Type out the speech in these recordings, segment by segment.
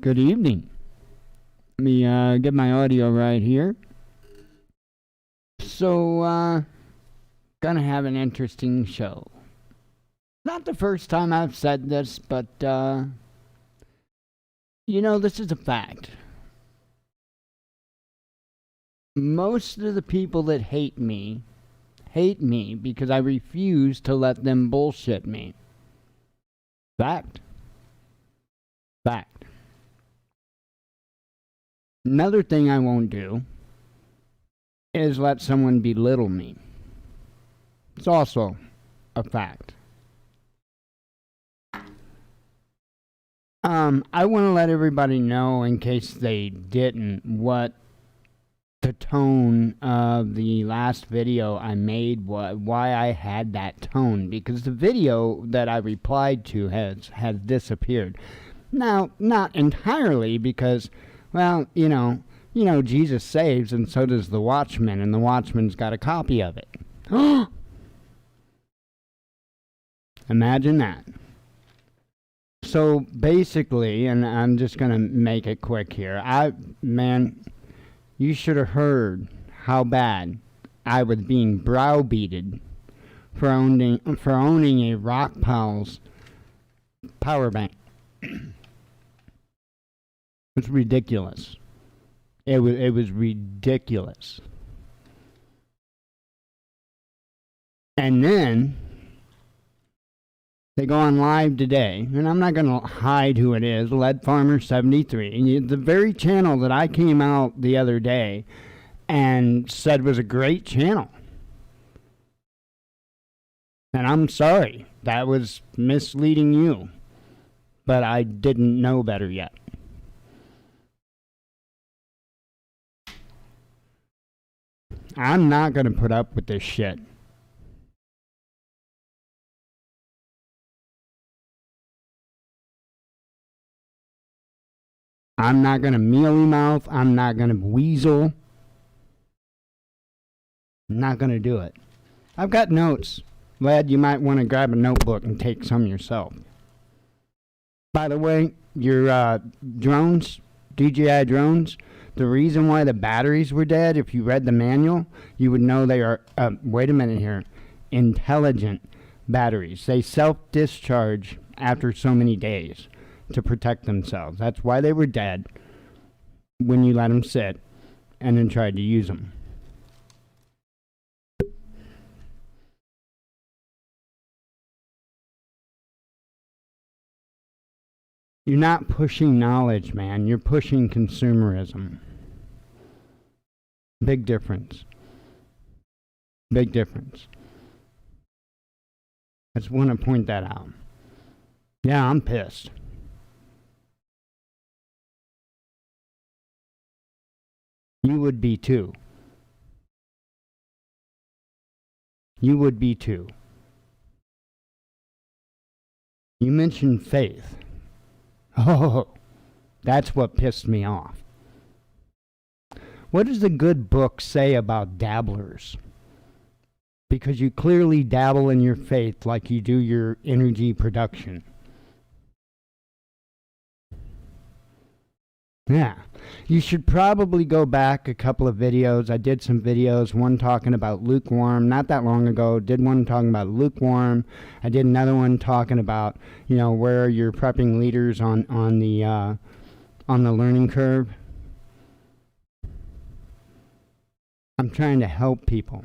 Good evening. Let me get my audio right here. So, gonna have an interesting show. Not the first time I've said this, but, this is a fact. Most of the people that hate me because I refuse to let them bullshit me. Fact. Another thing I won't do is let someone belittle me. It's also a fact. I want to let everybody know, in case they didn't, what the tone of the last video I made was, why I had that tone, because the video that I replied to has disappeared. Now, not entirely, because, well, Jesus saves, and so does the Watchman, and the Watchman's got a copy of it. Imagine that. So basically, and I'm just gonna make it quick here. You should have heard how bad I was being browbeated for owning a Rock Pals power bank. It's ridiculous. It was ridiculous. And then they go on live today, and I'm not going to hide who it is, Lead Farmer 73, the very channel that I came out the other day and said was a great channel. And I'm sorry, that was misleading you, but I didn't know better yet. I'm not going to put up with this shit. I'm not going to mealy mouth. I'm not going to weasel. I'm not going to do it. I've got notes. Lad, you might want to grab a notebook and take some yourself. By the way, your drones, DJI drones, the reason why the batteries were dead, if you read the manual, you would know they are, wait a minute here, intelligent batteries. They self-discharge after so many days to protect themselves. That's why they were dead when you let them sit and then tried to use them. You're not pushing knowledge, man. You're pushing consumerism. Big difference. Big difference. I just want to point that out. Yeah, I'm pissed. You would be too. You would be too. You mentioned faith. Oh, that's what pissed me off. What does the good book say about dabblers? Because you clearly dabble in your faith like you do your energy production. Yeah, you should probably go back a couple of videos. I did some videos, one talking about lukewarm, not that long ago. Did one talking about lukewarm. I did another one talking about, where you're prepping leaders on the learning curve. I'm trying to help people.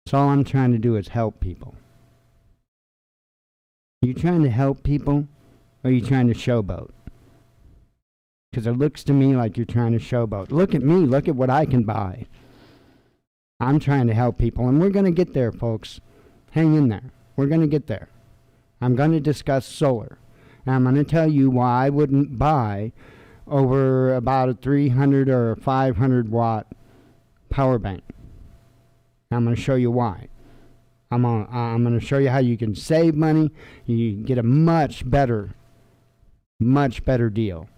That's all I'm trying to do is help people. Are you trying to help people? Or are you trying to showboat? Because it looks to me like you're trying to showboat. Look at me. Look at what I can buy. I'm trying to help people. And we're going to get there, folks. Hang in there. We're going to get there. I'm going to discuss solar. And I'm going to tell you why I wouldn't buy over about a 300 or a 500 watt power bank. I'm going to show you why. I'm going to show you how you can save money. You can get a much better deal.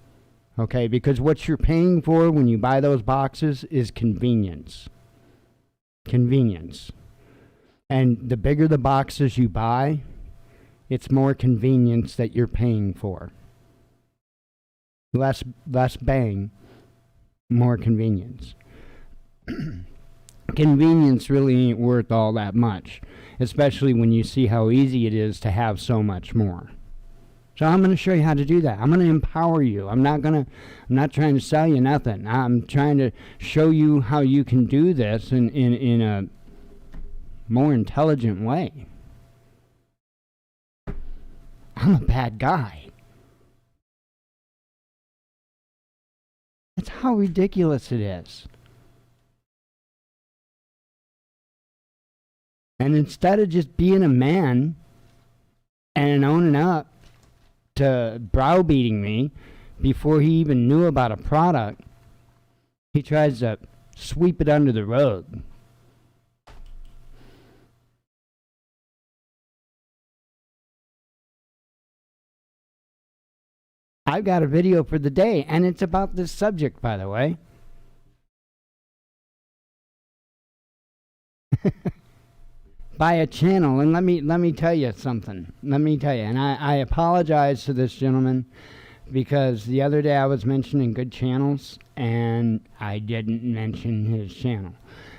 Okay, because what you're paying for when you buy those boxes is convenience. Convenience. And the bigger the boxes you buy, It's more convenience that you're paying for. Less bang, more convenience. Convenience really ain't worth all that much, especially when you see how easy it is to have so much more. So I'm going to show you how to do that. I'm going to empower you. I'm not trying to sell you nothing. I'm trying to show you how you can do this in a more intelligent way. I'm a bad guy. That's how ridiculous it is. And instead of just being a man and owning up to browbeating me before he even knew about a product, he tries to sweep it under the rug. I've got a video for the day, and it's about this subject, by the way. By a channel, and let me tell you something. Let me tell you, and I apologize to this gentleman because the other day I was mentioning good channels, and I didn't mention his channel.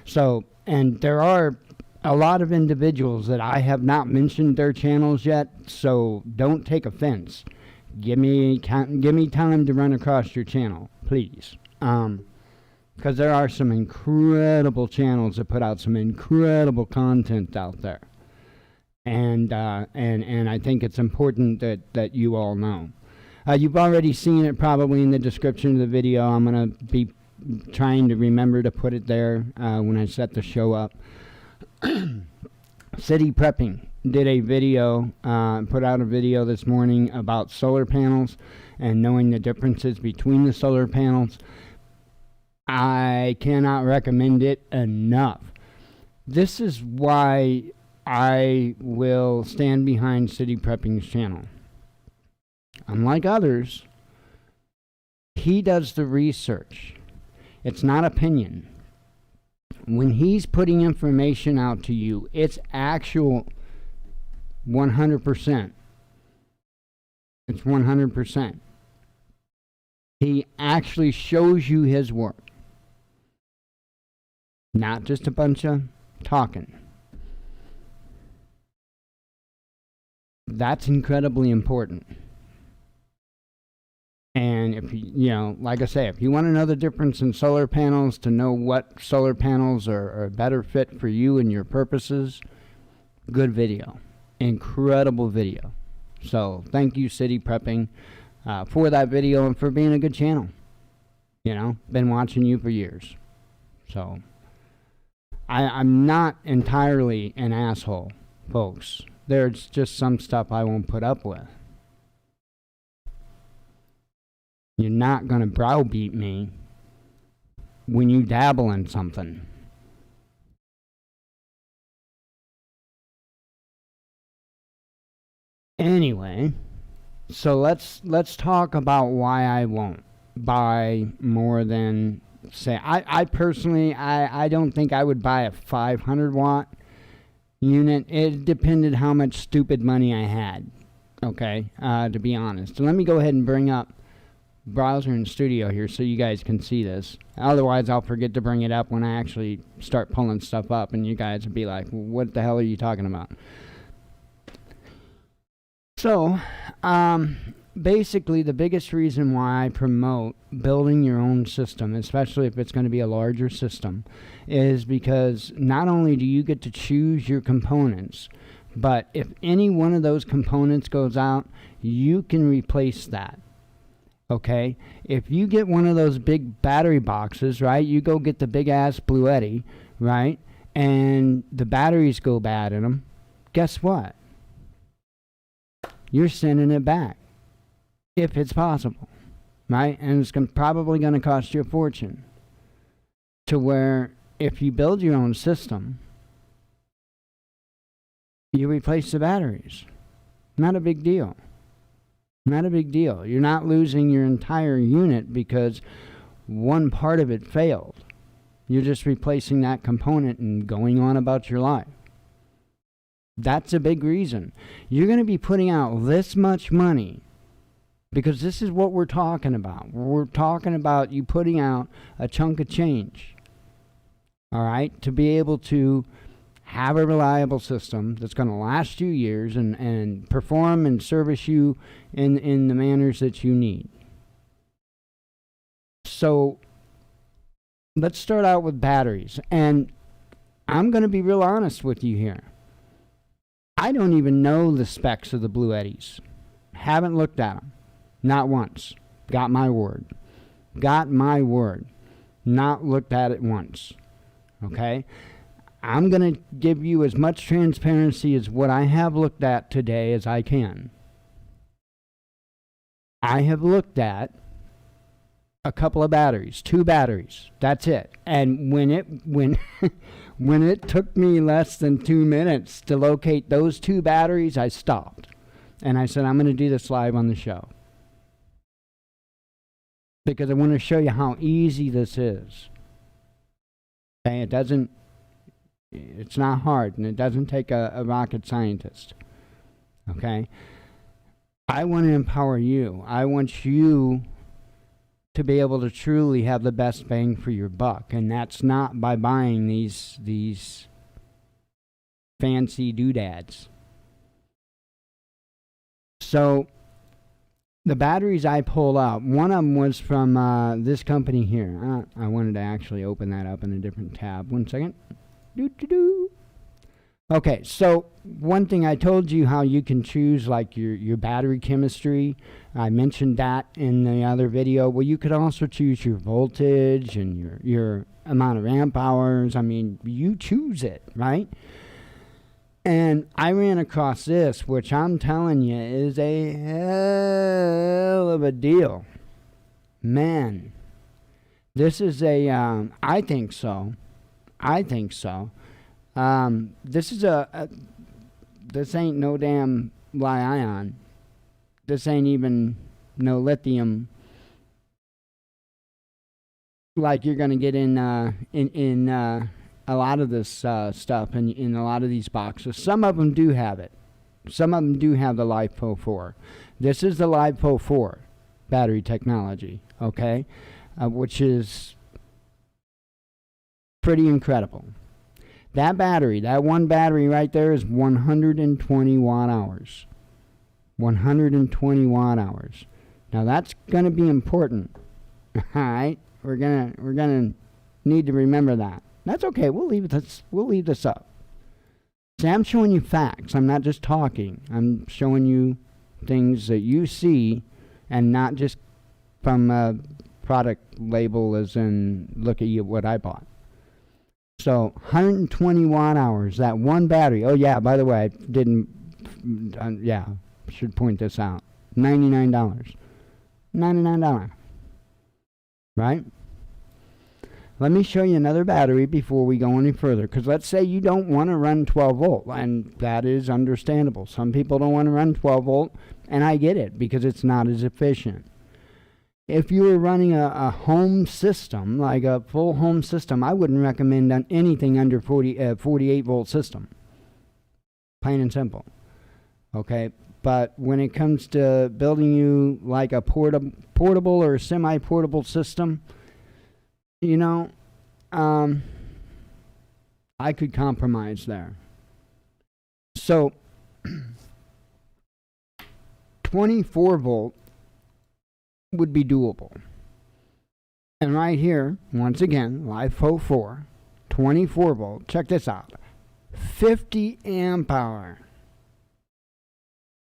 So, and there are a lot of individuals that I have not mentioned their channels yet, so don't take offense. Give me time to run across your channel, please. Because there are some incredible channels that put out some incredible content out there. And I think it's important that you all know. You've already seen it probably in the description of the video. I'm going to be trying to remember to put it there when I set the show up. City Prepping did a video, put out a video this morning about solar panels and knowing the differences between the solar panels. I cannot recommend it enough. This is why I will stand behind City Prepping's channel. Unlike others, he does the research. It's not opinion. When he's putting information out to you, it's actual 100%. It's 100%. He actually shows you his work. Not just a bunch of talking. That's incredibly important. And if you like I say, if you want to know the difference in solar panels, to know what solar panels are a better fit for you and your purposes, good video. Incredible video. So thank you, City Prepping, for that video and for being a good channel. Been watching you for years. So I'm not entirely an asshole, folks. There's just some stuff I won't put up with. You're not going to browbeat me when you dabble in something. Anyway, so let's talk about why I won't buy more than, say, I personally, I don't think I would buy a 500 watt unit. It depended how much stupid money I had, okay, to be honest. So let me go ahead and bring up browser and studio here so you guys can see this. Otherwise I'll forget to bring it up when I actually start pulling stuff up and you guys will be like, what the hell are you talking about? So basically the biggest reason why I promote building your own system, especially if it's going to be a larger system, is because not only do you get to choose your components, but if any one of those components goes out, you can replace that. Okay, if you get one of those big battery boxes, right, you go get the big ass Bluetti, right, and the batteries go bad in them, guess what? You're sending it back, if it's possible, right? And it's probably going to cost you a fortune. To where if you build your own system, you replace the batteries. Not a big deal. Not a big deal. You're not losing your entire unit because one part of it failed. You're just replacing that component and going on about your life. That's a big reason. You're going to be putting out this much money because this is what we're talking about. We're talking about you putting out a chunk of change, all right, to be able to have a reliable system that's going to last you years and perform and service you in the manners that you need. So let's start out with batteries. And I'm going to be real honest with you here. I don't even know the specs of the Blue Eddies. Haven't looked at them. Not once. Got my word. Got my word. Not looked at it once. Okay? I'm going to give you as much transparency as what I have looked at today as I can. I have looked at a couple of batteries, 2 batteries. That's it. And when it took me less than 2 minutes to locate those 2 batteries, I stopped. And I said, I'm going to do this live on the show. Because I want to show you how easy this is. Okay, it's not hard, and it doesn't take a rocket scientist. Okay? I want to empower you. I want you to be able to truly have the best bang for your buck, and that's not by buying these fancy doodads. So the batteries I pulled out, one of them was from this company here. I wanted to actually open that up in a different tab. 1 second. Okay, so one thing I told you how you can choose like your battery chemistry. I mentioned that in the other video. Well, you could also choose your voltage and your amount of amp hours. I mean, you choose it, right? And I ran across this, which I'm telling you is a hell of a deal. Man, this is I think so. This is this ain't no damn Li-ion. This ain't even no lithium like you're gonna get in a lot of this stuff in a lot of these boxes. Some of them do have it. Some of them do have the LiPo 4. This is the LiPo 4 battery technology, okay, which is pretty incredible. That battery, that one battery right there is 120 watt hours. 120 watt hours. Now that's going to be important. All right? We're going to need to remember that. That's okay. We'll leave this up. See, I'm showing you facts. I'm not just talking. I'm showing you things that you see and not just from a product label as in look at what I bought. So 120 watt hours, that one battery. Oh yeah, by the way, I didn't, should point this out. $99. $99. Right? Let me show you another battery before we go any further. Because let's say you don't want to run 12 volt, and that is understandable. Some people don't want to run 12 volt, and I get it because it's not as efficient. If you were running a home system, like a full home system, I wouldn't recommend anything under 48 volt system. Plain and simple. Okay? But when it comes to building you like a portable or semi-portable system, you know, I could compromise there. So, 24 volt would be doable. And right here, once again, LiPo 4, 24 volt. Check this out. 50 amp hour.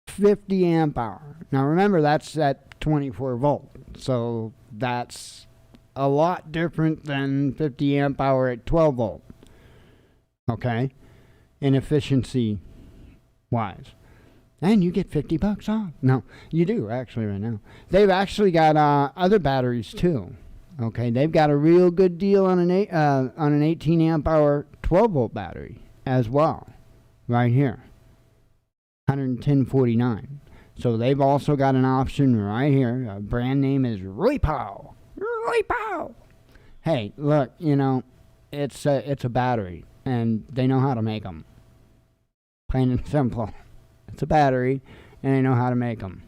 50 amp hour. Now remember, that's at 24 volt. So that's a lot different than 50 amp hour at 12 volt. Okay? In efficiency wise. And you get $50 off. No, you do actually right now. They've actually got other batteries too. Okay, they've got a real good deal on an 18 amp hour 12 volt battery as well, right here, $110.49. So they've also got an option right here. Brand name is Roypow. Roypow. Hey, look, you know, it's a battery, and they know how to make them. Plain and simple. It's a battery, and I know how to make them.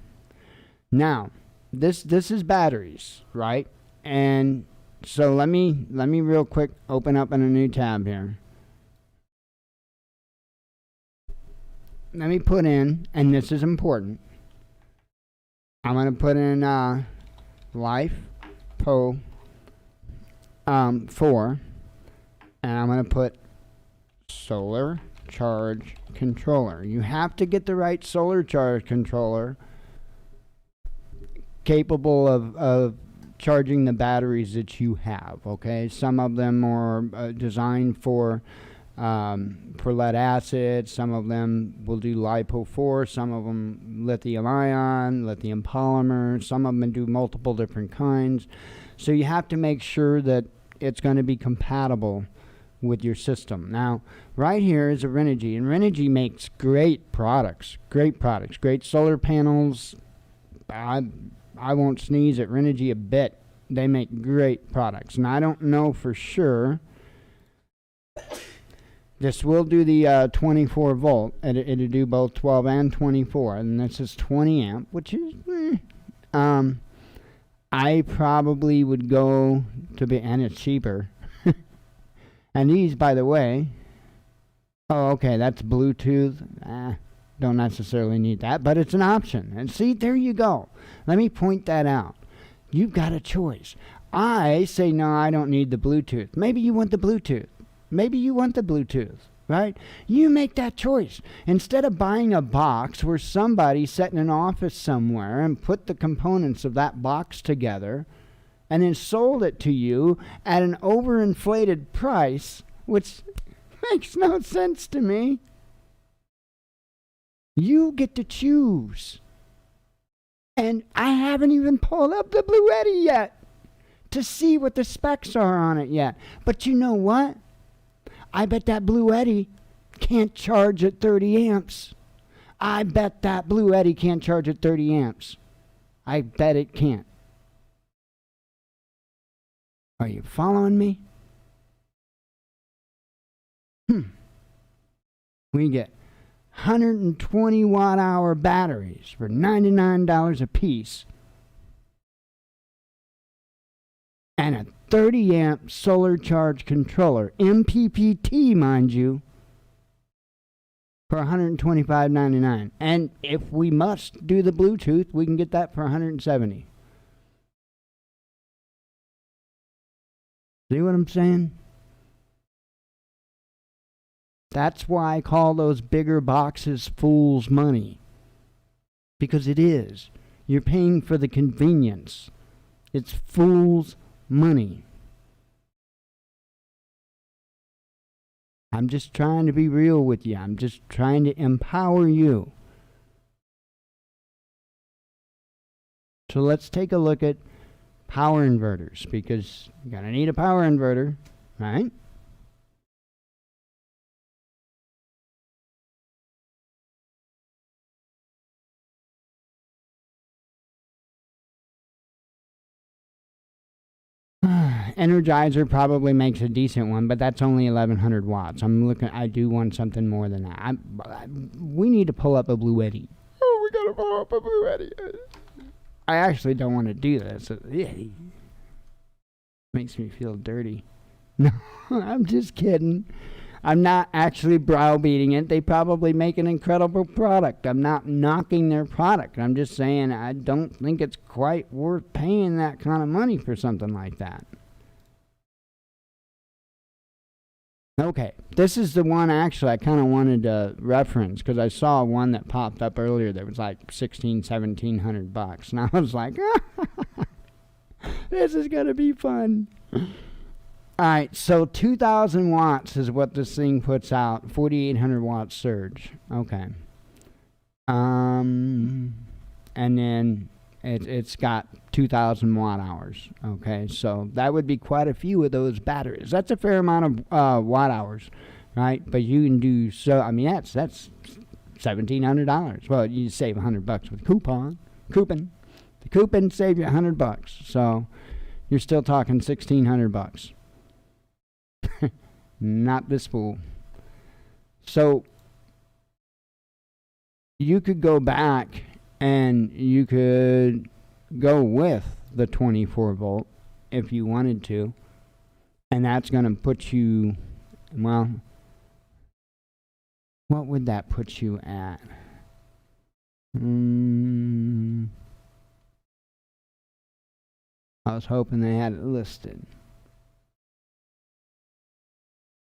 Now, this is batteries, right? And so let me real quick open up in a new tab here. Let me put in, and this is important, I'm going to put in Life Pro 4, and I'm going to put solar charge controller. You have to get the right solar charge controller capable of charging the batteries that you have, okay? Some of them are designed for lead acid, some of them will do LiPo 4, some of them lithium ion, lithium polymer, some of them do multiple different kinds. So you have to make sure that it's going to be compatible with your system. Now, right here is a Renogy, and Renogy makes great products, great solar panels. I won't sneeze at Renogy a bit. They make great products, and I don't know for sure. This will do the 24 volt. It'll do both 12 and 24, and this is 20 amp, which is, I probably would go to be, and it's cheaper. And these, by the way, oh, okay, that's Bluetooth. Don't necessarily need that, but it's an option. And see, there you go. Let me point that out. You've got a choice. I say, no, I don't need the Bluetooth. Maybe you want the Bluetooth. Maybe you want the Bluetooth, right? You make that choice. Instead of buying a box where somebody sat in an office somewhere and put the components of that box together and then sold it to you at an overinflated price, which makes no sense to me. You get to choose. And I haven't even pulled up the Bluetti yet to see what the specs are on it yet. But you know what? I bet that Bluetti can't charge at 30 amps. I bet that Bluetti can't charge at 30 amps. I bet it can't. Are you following me? We get 120 watt hour batteries for $99 a piece. And a 30 amp solar charge controller, MPPT, mind you, for $125.99. And if we must do the Bluetooth, we can get that for $170. See what I'm saying? That's why I call those bigger boxes fool's money. Because it is. You're paying for the convenience. It's fool's money. I'm just trying to be real with you. I'm just trying to empower you. So let's take a look at power inverters, because you're going to need a power inverter, right? Energizer probably makes a decent one, but that's only 1100 watts. I do want something more than that. We need to pull up a Bluetti. Oh, we gotta pull up a Bluetti. I actually don't want to do this. Makes me feel dirty. No, I'm just kidding. I'm not actually browbeating it. They probably make an incredible product. I'm not knocking their product. I'm just saying I don't think it's quite worth paying that kind of money for something like that. Okay, this is the one actually I kind of wanted to reference, because I saw one that popped up earlier that was like $1,700 and I was like, this is going to be fun. Alright, so 2,000 watts is what this thing puts out. 4,800 watt surge. Okay. And then it's got 2,000 watt hours. Okay, so that would be quite a few of those batteries. That's a fair amount of watt hours, right? But you can do so. I mean, that's $1,700. Well, you save $100 with coupon. The coupon save you $100. So you're still talking $1,600. Not this fool. So you could go back and you could go with the 24 volt if you wanted to, and that's going to put you, well, what would that put you at? I was hoping they had it listed.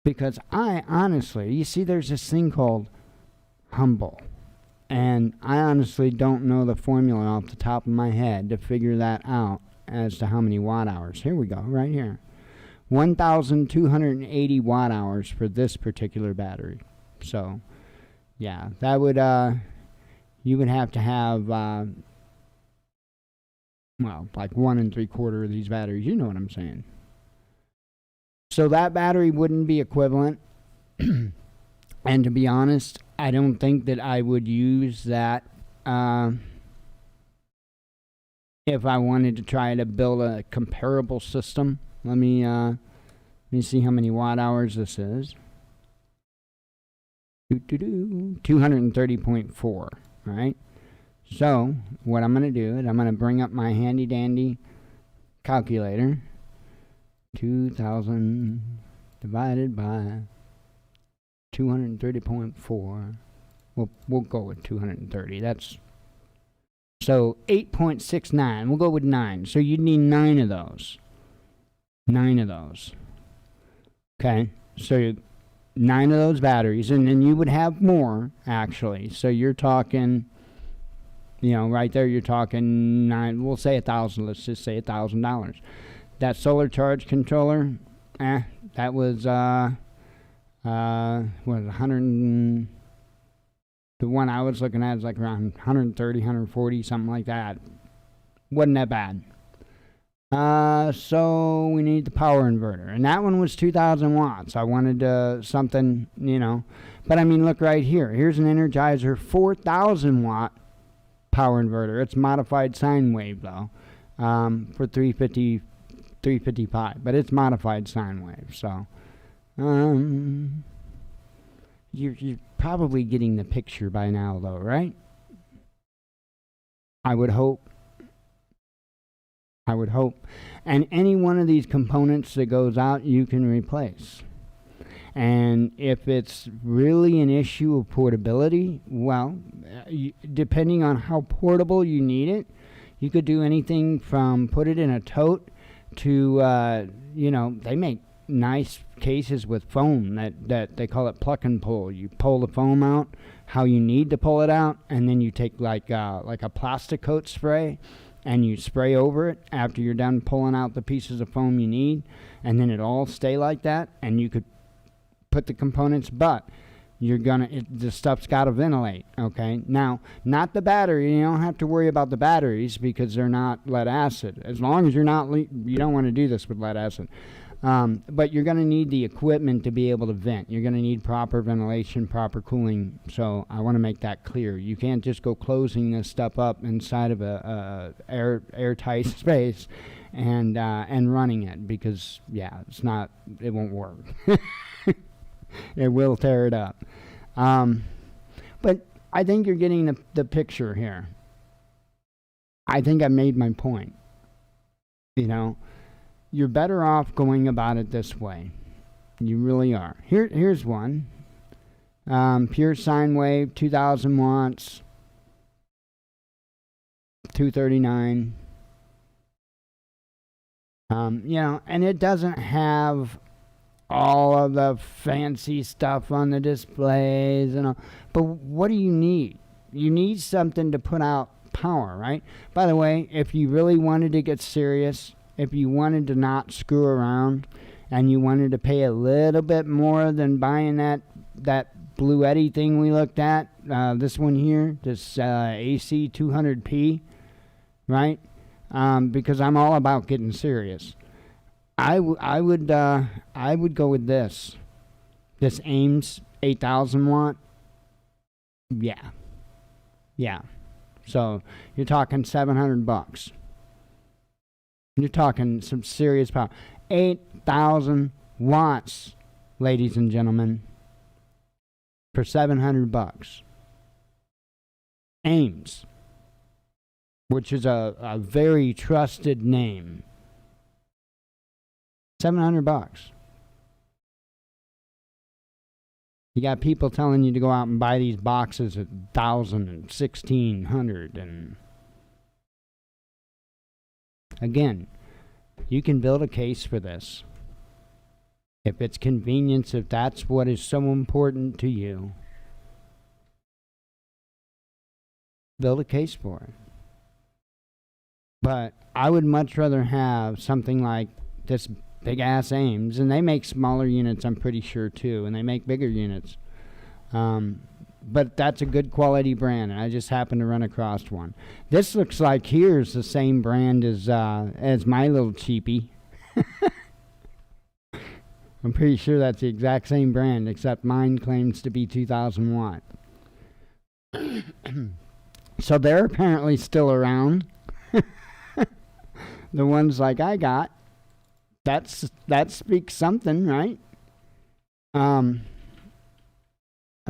Because I honestly, you see, there's this thing called Humble. And I honestly don't know the formula off the top of my head to figure that out as to how many watt hours. Here we go, right here. 1,280 watt hours for this particular battery. So, yeah, that would, you would have to have, well, like 1 3/4 of these batteries. You know what I'm saying. So that battery wouldn't be equivalent. And to be honest, I don't think that I would use that if I wanted to try to build a comparable system. Let me see how many watt hours this is. 230.4, right? So what I'm going to do is I'm going to bring up my handy dandy calculator. 2,000 divided by 230.4. We'll go with 230. That's so 8.69. We'll go with 9. So you'd need 9 of those. 9 of those. Okay. So 9 of those batteries, and then you would have more actually. So you're talking, you know, right there. You're talking 9. We'll say 1,000. Let's just say $1,000. That solar charge controller, that was what, 100. The one I was looking at is like around 130, 140, something like that. Wasn't that bad. So we need the power inverter, and that one was 2,000 watts. I wanted something, you know, but I mean, look right here. Here's an Energizer 4,000 watt power inverter. It's modified sine wave though, for 355, but it's modified sine wave. So, you're probably getting the picture by now, though, right? I would hope. And any one of these components that goes out, you can replace. And if it's really an issue of portability, well, depending on how portable you need it, you could do anything from put it in a tote to, you know, they make nice cases with foam that they call it pluck and pull. You pull the foam out how you need to pull it out, and then you take like a plastic coat spray and you spray over it after you're done pulling out the pieces of foam you need, and then it all stay like that, and you could put the components, but the stuff's got to ventilate. Okay, now not the battery. You don't have to worry about the batteries because they're not lead acid. As long as you don't want to do this with lead acid. But you're going to need the equipment to be able to vent. You're going to need proper ventilation, proper cooling. So I want to make that clear. You can't just go closing this stuff up inside of a airtight space and running it, because it won't work. It will tear it up. But I think you're getting the picture here. I think I made my point. You know, you're better off going about it this way. You really are. Here's one. Pure sine wave, 2,000 watts, 239. You know, and it doesn't have all of the fancy stuff on the displays and all. But what do you need? You need something to put out power, right? By the way, if you really wanted to get serious, if you wanted to not screw around and you wanted to pay a little bit more than buying that Blue Eddy thing we looked at, this one here, this AC 200p, right? Because I'm all about getting serious. I would go with this Ames 8,000 watt. Yeah. So you're talking $700. You're talking some serious power. 8,000 watts, ladies and gentlemen, for $700. Ames, which is a very trusted name. $700. You got people telling you to go out and buy these boxes at 1,000 and 1,600, and again, you can build a case for this. If it's convenience, if that's what is so important to you, build a case for it. But I would much rather have something like this big ass Ames, and they make smaller units, I'm pretty sure too, and they make bigger units. But that's a good quality brand, and I just happened to run across one. This looks like here's the same brand as my little cheapie. I'm pretty sure that's the exact same brand, except mine claims to be 2,000 watt. So they're apparently still around. The ones like I got. That speaks something, right? I'm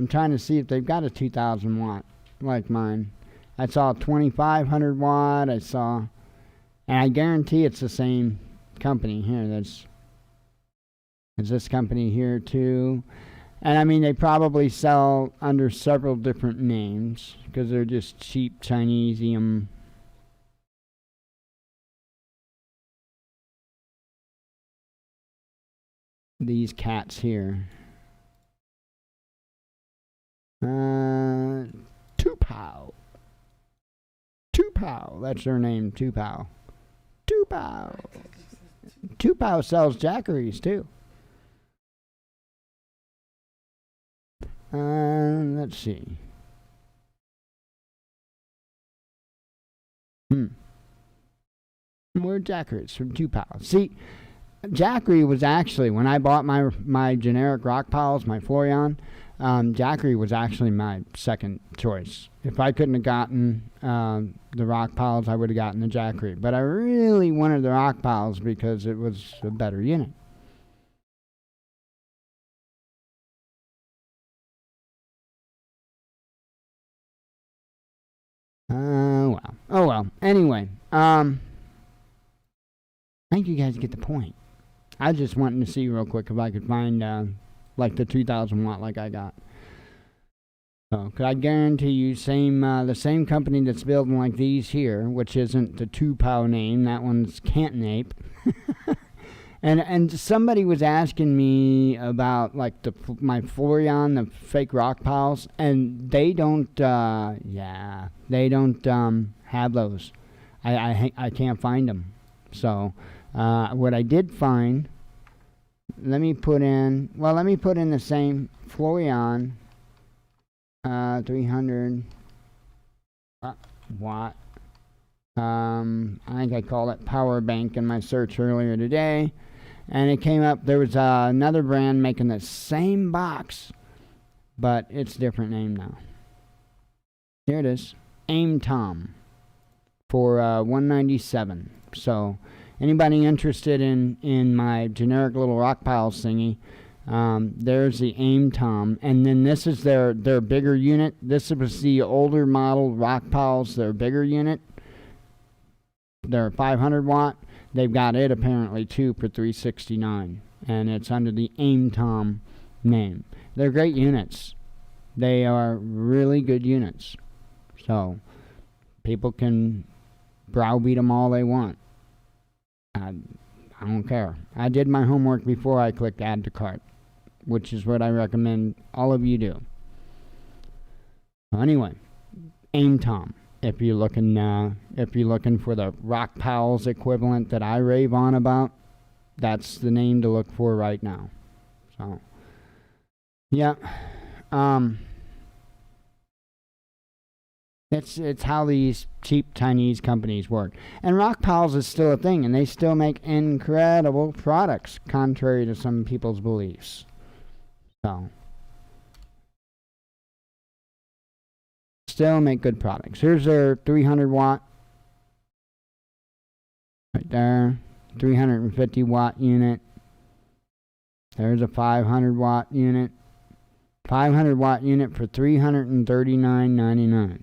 trying to see if they've got a 2,000 watt like mine. I saw a 2,500 watt. And I guarantee it's the same company here. There's this company here too. And I mean, they probably sell under several different names because they're just cheap Chinesium. These cats here. Tupow. That's their name, Tupow. Tupow sells jackeries too. Let's see. More jackeries from Tupow. See, Jackery was actually, when I bought my generic rock piles, my Florian, Jackery was actually my second choice. If I couldn't have gotten the rock piles, I would have gotten the Jackery. But I really wanted the rock piles because it was a better unit. Oh well. Anyway, I think you guys get the point. I just wanted to see real quick if I could find like the 2,000 watt like I got. So, could I guarantee you the same company that's building like these here, which isn't the Tupow name, that one's Canton Ape. and somebody was asking me about like my Florian, the fake rock piles, and they don't have those. I can't find them. So what I did find, let me put in the same Florian 300 watt. I think I called it power bank in my search earlier today, and it came up. There was another brand making the same box, but it's a different name now. Here it is, Aim Tom, for $197. So anybody interested in my generic little rock pile thingy, there's the Aim Tom, and then this is their bigger unit. This was the older model rock piles, their bigger unit. They're 500 watt. They've got it apparently too for $369, and it's under the Aim Tom name. They're great units. They are really good units. So people can browbeat them all they want. I don't care. I did my homework before I clicked add to cart, which is what I recommend all of you do. Anyway, Aim Tom. If you're looking for the rock piles equivalent that I rave on about, that's the name to look for right now. So, yeah, it's how these cheap Chinese companies work. And rock piles is still a thing, and they still make incredible products, contrary to some people's beliefs. So, still make good products. Here's their 300 watt. Right there. 350 watt unit. There's a 500 watt unit. 500 watt unit for $339.99.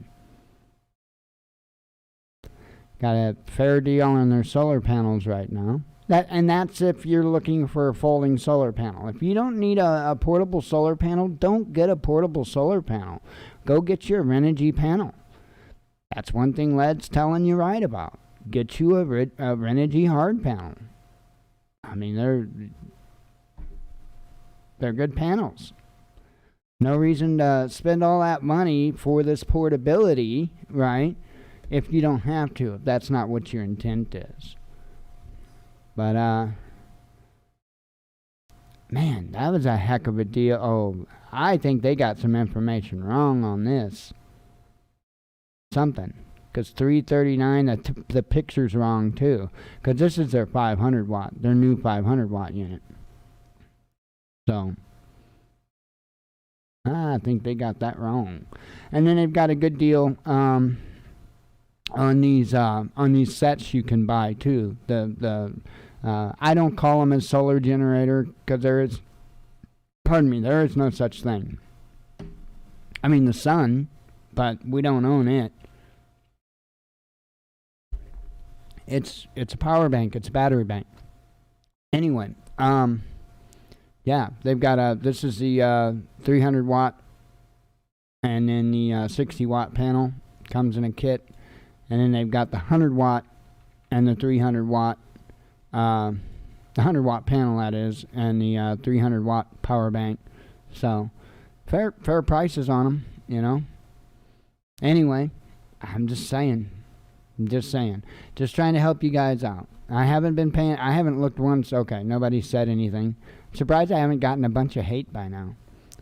got a fair deal on their solar panels right now. That's if you're looking for a folding solar panel. If you don't need a portable solar panel, don't get a portable solar panel. Go get your Renogy panel. That's one thing Lead's telling you right about. Get you a Renogy hard panel. I mean, they're good panels. No reason to spend all that money for this portability, right? If you don't have to, if that's not what your intent is. But, man, that was a heck of a deal. Oh, I think they got some information wrong on this. Something. Because 339, the picture's wrong too. Because this is their 500 watt, their new 500 watt unit. So, I think they got that wrong. And then they've got a good deal on these sets you can buy too. I don't call them a solar generator because there is no such thing. I mean the sun, but we don't own it. It's a power bank. It's a battery bank. Anyway, yeah, they've got this is the 300 watt, and then the 60 watt panel comes in a kit, and then they've got the 100 watt and the 300 watt, the 100 watt panel that is, and the 300 watt power bank. So fair prices on them, you know. Anyway, I'm just saying. Just trying to help you guys out. I haven't looked once. Okay, nobody said anything. I'm surprised I haven't gotten a bunch of hate by now.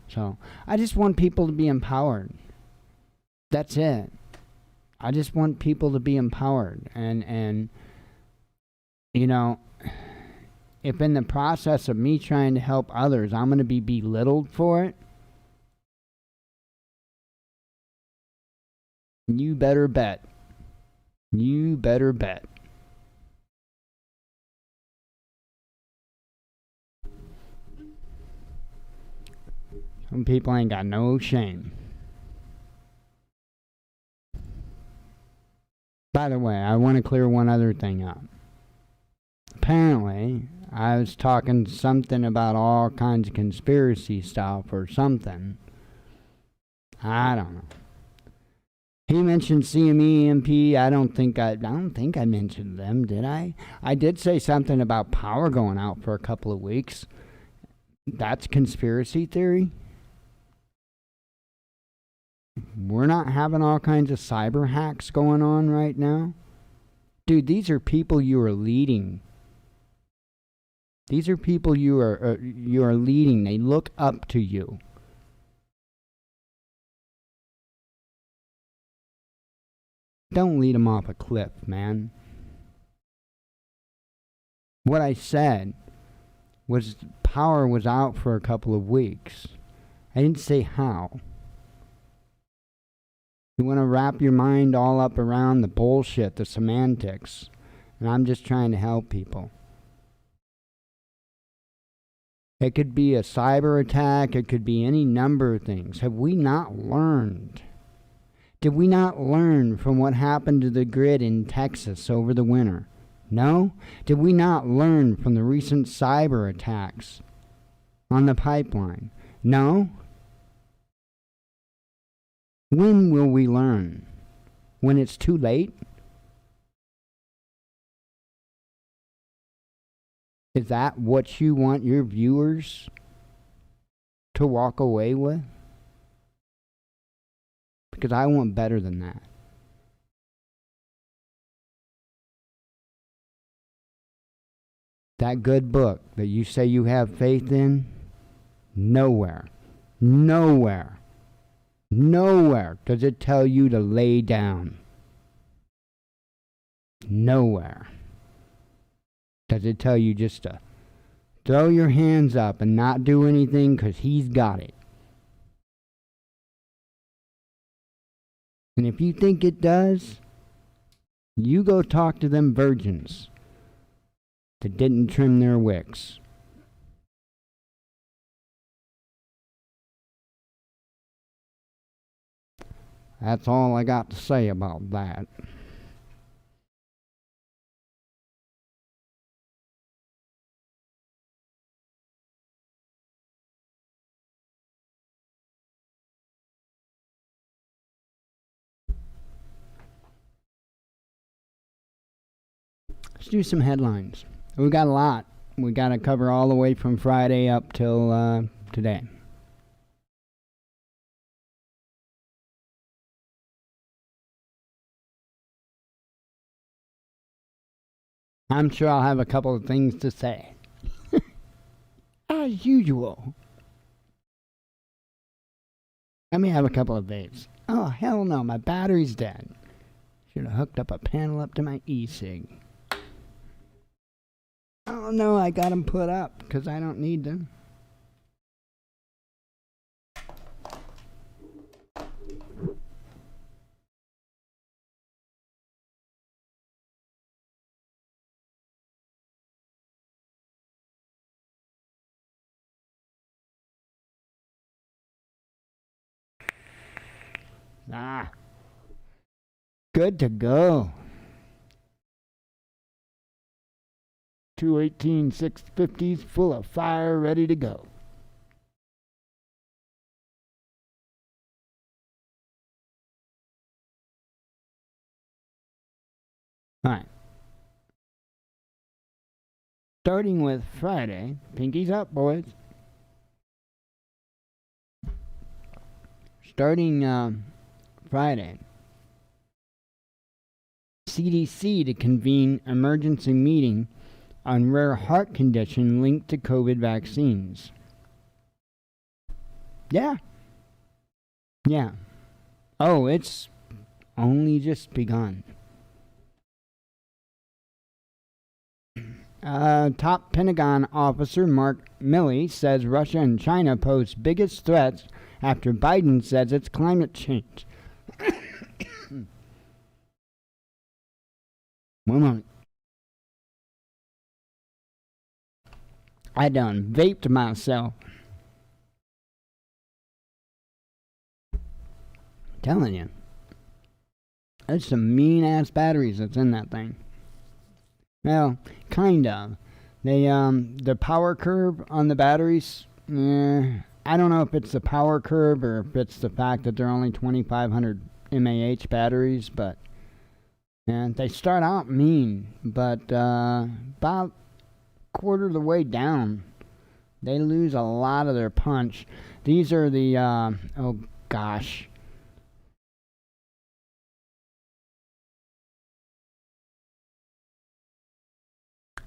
So, I just want people to be empowered. That's it. I just want people to be empowered. And you know, if in the process of me trying to help others, I'm going to be belittled for it, you better bet. You better bet. Some people ain't got no shame. By the way, I want to clear one other thing up. Apparently, I was talking something about all kinds of conspiracy stuff or something. I don't know. He mentioned CME, EMP. I don't think I mentioned them, did I? I did say something about power going out for a couple of weeks. That's conspiracy theory. We're not having all kinds of cyber hacks going on right now. Dude, these are people you are leading. These are people you are leading. They look up to you. Don't lead them off a cliff, man. What I said was power was out for a couple of weeks. I didn't say how. You want to wrap your mind all up around the bullshit, the semantics, and I'm just trying to help people. It could be a cyber attack. It could be any number of things. Have we not learned? Did we not learn from what happened to the grid in Texas over the winter? No? Did we not learn from the recent cyber attacks on the pipeline? No? When will we learn? When it's too late? Is that what you want your viewers to walk away with? Because I want better than that. That good book that you say you have faith in, nowhere does it tell you to lay down. Nowhere does it tell you just to throw your hands up and not do anything because he's got it. And if you think it does, you go talk to them virgins that didn't trim their wicks. That's all I got to say about that. Let's do some headlines. We got a lot. We got to cover all the way from Friday up till today. I'm sure I'll have a couple of things to say. As usual. Let me have a couple of vapes. Oh, hell no, my battery's dead. Should have hooked up a panel up to my e-cig. Oh no, I got them put up because I don't need them. Ah, good to go. 218 650s full of fire, ready to go. All right. Starting with Friday, pinkies up, boys. Starting Friday, CDC to convene emergency meeting on rare heart condition linked to COVID vaccines. Yeah. Oh, it's only just begun. Top Pentagon officer Mark Milley says Russia and China pose biggest threats after Biden says it's climate change. One moment. I done vaped myself. Telling you. There's some mean ass batteries that's in that thing. Well, kind of. The power curve on the batteries, I don't know if it's the power curve or if it's the fact that they're only 2500 mAh batteries, but they start out mean, but about quarter of the way down, they lose a lot of their punch. These are the, oh gosh.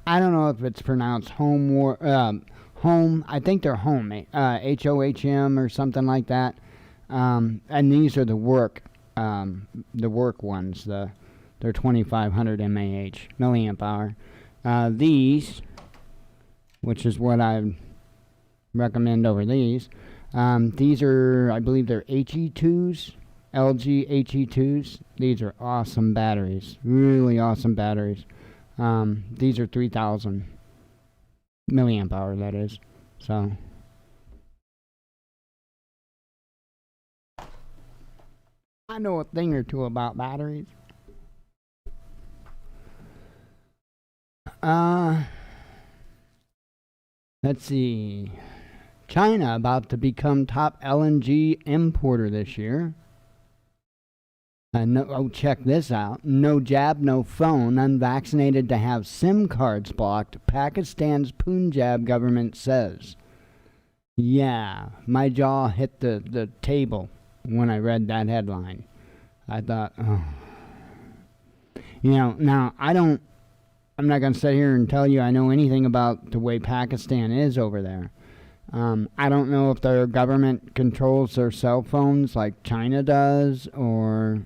I don't know if it's pronounced home, I think they're home, HOHM or something like that. And these are the work ones, they're 2500 milliamp hour. These, which is what I recommend over these are, I believe they're HE2s, LG HE2s. These are awesome batteries, really awesome batteries. These are 3000 milliamp hour, that is. So I know a thing or two about batteries. Let's see. China about to become top LNG importer this year. Check this out. No jab, no phone. Unvaccinated to have SIM cards blocked, Pakistan's Punjab government says. Yeah, my jaw hit the table when I read that headline. I thought, oh. Now, I'm not going to sit here and tell you I know anything about the way Pakistan is over there. I don't know if their government controls their cell phones like China does, or,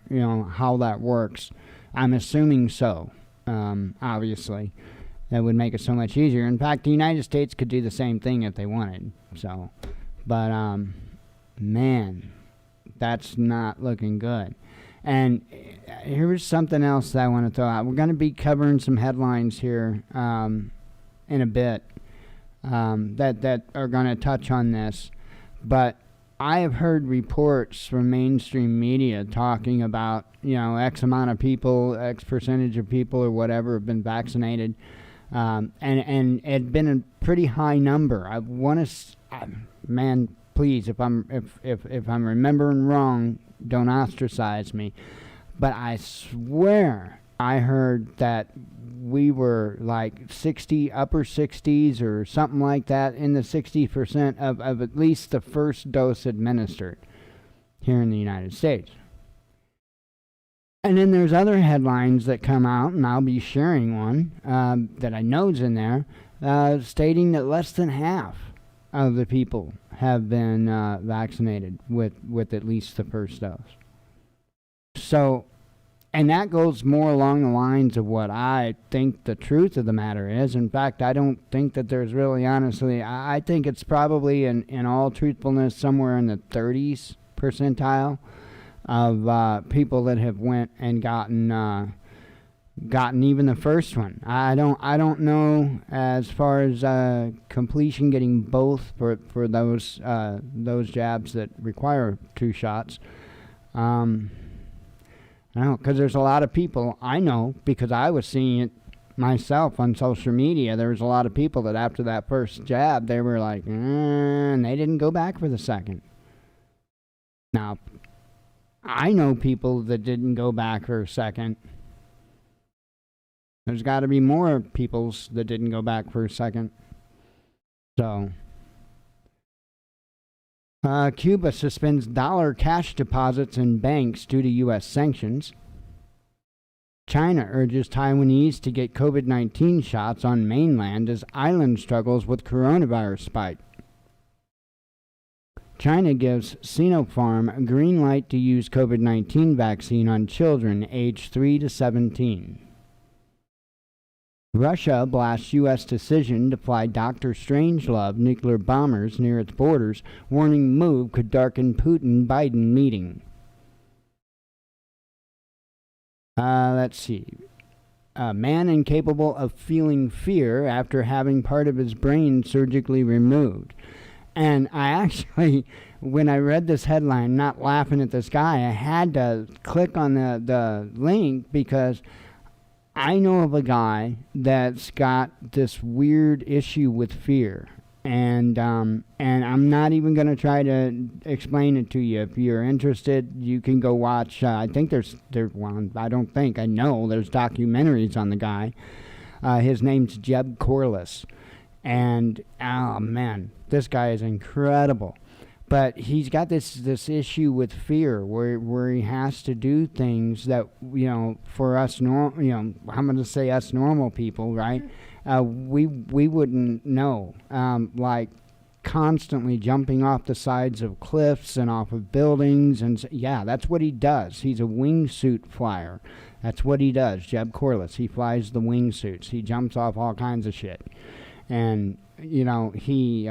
how that works. I'm assuming so, obviously. That would make it so much easier. In fact, the United States could do the same thing if they wanted. So, but, man, that's not looking good. And here's something else that I want to throw out. We're going to be covering some headlines here in a bit. That are going to touch on this, but I have heard reports from mainstream media talking about, X amount of people, X percentage of people or whatever have been vaccinated, and it's been a pretty high number. I want to, man, please, if I'm remembering wrong, don't ostracize me, but I swear I heard that we were like 60, upper 60s or something like that, in the 60% of at least the first dose administered here in the United States. And then there's other headlines that come out, and I'll be sharing one that I know's in there, stating that less than half of the people have been vaccinated with at least the first dose. So, and that goes more along the lines of what I think the truth of the matter is. In fact, I don't think that there's really, honestly, I think it's probably, in all truthfulness, somewhere in the 30s percentile of people that have went and gotten even the first one. I don't know as far as completion, getting both for those jabs that require 2 shots. I don't know, because there's a lot of people I know, because I was seeing it myself on social media. There was a lot of people that after that first jab, they were like, and they didn't go back for the second. Now, I know people that didn't go back for a second. There's got to be more peoples that didn't go back for a second. So, Cuba suspends dollar cash deposits in banks due to U.S. sanctions. China urges Taiwanese to get COVID-19 shots on mainland as island struggles with coronavirus spike. China gives Sinopharm a green light to use COVID-19 vaccine on children aged 3 to 17. Russia blasts U.S. decision to fly Dr. Strangelove nuclear bombers near its borders, warning move could darken Putin-Biden meeting. Let's see. A man incapable of feeling fear after having part of his brain surgically removed. And I actually, when I read this headline, not laughing at this guy, I had to click on the link because I know of a guy that's got this weird issue with fear, and I'm not even going to try to explain it to you. If you're interested, you can go watch. I think there's one. I don't think, I know there's documentaries on the guy. His name's Jeb Corliss, and oh man, this guy is incredible. But he's got this issue with fear where he has to do things that, for us I'm going to say us normal people, right? We wouldn't know, like constantly jumping off the sides of cliffs and off of buildings, and yeah, that's what he does. He's a wingsuit flyer. That's what he does. Jeb Corliss, he flies the wingsuits. He jumps off all kinds of shit, and he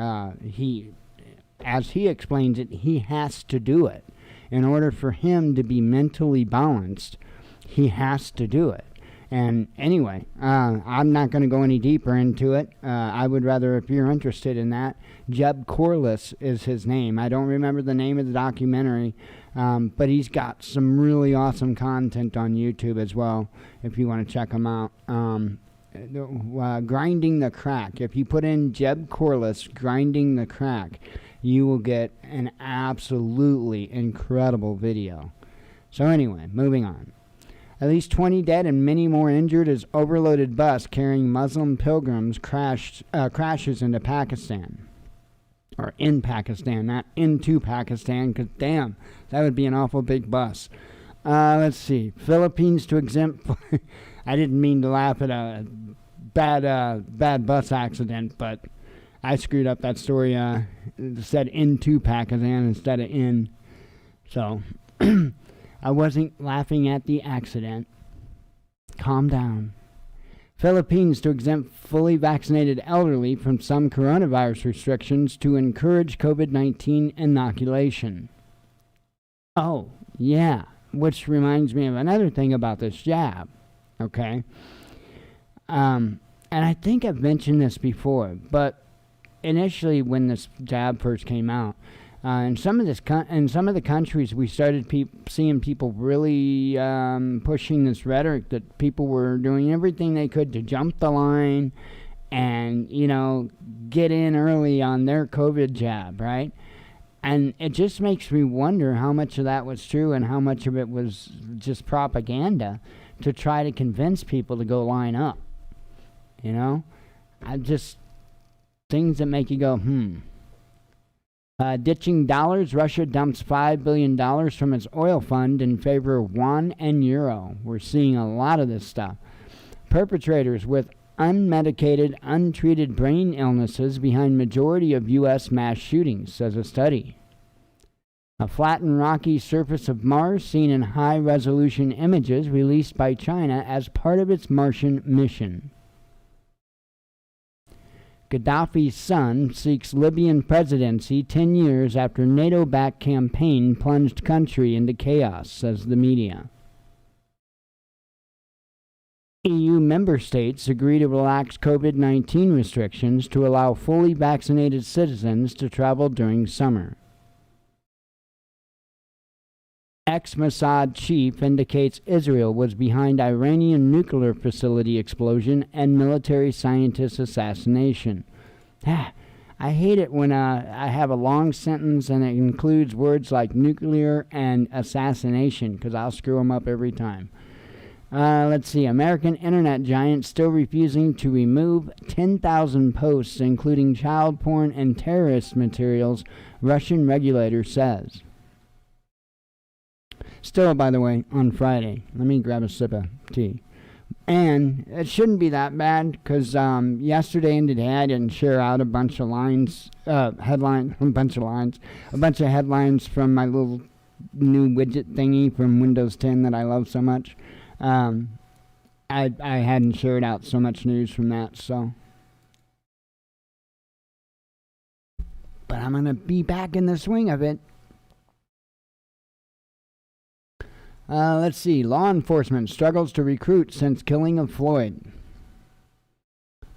as he explains it, he has to do it. In order for him to be mentally balanced, he has to do it. And anyway, I'm not going to go any deeper into it. I would rather, if you're interested in that, Jeb Corliss is his name. I don't remember the name of the documentary, but he's got some really awesome content on YouTube as well, if you want to check him out. Grinding the Crack. If you put in Jeb Corliss, Grinding the Crack, you will get an absolutely incredible video. So anyway, moving on. At least 20 dead and many more injured as overloaded bus carrying Muslim pilgrims crashes into Pakistan. Or in Pakistan, not into Pakistan, because damn, that would be an awful big bus. Let's see. Philippines to exempt... I didn't mean to laugh at a bad bus accident, but I screwed up that story. It said into Pakistan instead of in. So, I wasn't laughing at the accident. Calm down. Philippines to exempt fully vaccinated elderly from some coronavirus restrictions to encourage COVID-19 inoculation. Oh, yeah. Which reminds me of another thing about this jab. Okay? And I think I've mentioned this before, but initially when this jab first came out, in some of the countries, we started seeing people really pushing this rhetoric that people were doing everything they could to jump the line and, get in early on their COVID jab, right? And it just makes me wonder how much of that was true and how much of it was just propaganda to try to convince people to go line up. You know? Things that make you go, ditching dollars, Russia dumps $5 billion from its oil fund in favor of yuan and euro. We're seeing a lot of this stuff. Perpetrators with unmedicated, untreated brain illnesses behind majority of U.S. mass shootings, says a study. A flat and rocky surface of Mars seen in high-resolution images released by China as part of its Martian mission. Gaddafi's son seeks Libyan presidency 10 years after NATO-backed campaign plunged country into chaos, says the media. EU member states agree to relax COVID-19 restrictions to allow fully vaccinated citizens to travel during summer. Ex-Mossad chief indicates Israel was behind Iranian nuclear facility explosion and military scientist assassination. I hate it when I have a long sentence and it includes words like nuclear and assassination, because I'll screw them up every time. Let's see. American internet giant still refusing to remove 10,000 posts, including child porn and terrorist materials, Russian regulator says. Still, by the way, on Friday. Let me grab a sip of tea. And it shouldn't be that bad, because yesterday and today I didn't share out a bunch of headlines from my little new widget thingy from Windows 10 that I love so much. I hadn't shared out so much news from that, so. But I'm going to be back in the swing of it. Let's see. Law enforcement struggles to recruit since killing of Floyd.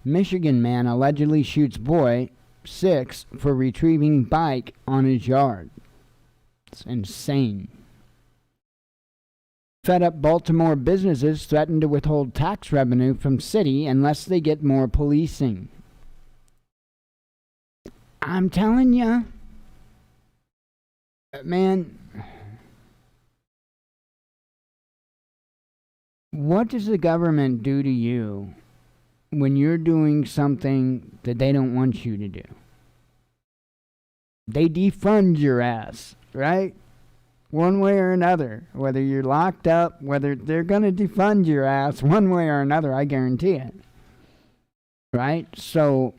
Michigan man allegedly shoots boy 6 for retrieving bike on his yard. It's insane. Fed up Baltimore businesses threaten to withhold tax revenue from city unless they get more policing. I'm telling ya, man, what does the government do to you when you're doing something that they don't want you to do? They defund your ass, right? One way or another. Whether you're locked up, whether they're going to defund your ass one way or another, I guarantee it. Right? So,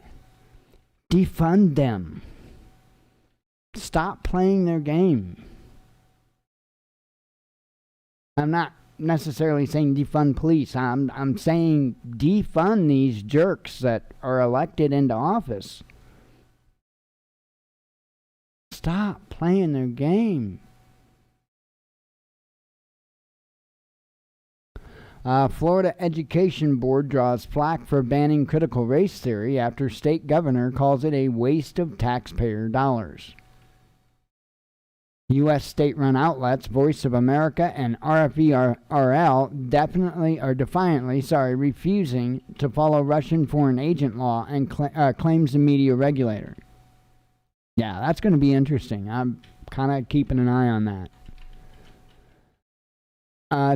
defund them. Stop playing their game. I'm not necessarily saying defund police. I'm saying defund these jerks that are elected into office. Stop playing their game. Florida Education Board draws flack for banning critical race theory after state governor calls it a waste of taxpayer dollars. U.S. state-run outlets, Voice of America and RFE-RL, defiantly refusing to follow Russian foreign agent law and claims the media regulator. Yeah, that's going to be interesting. I'm kind of keeping an eye on that.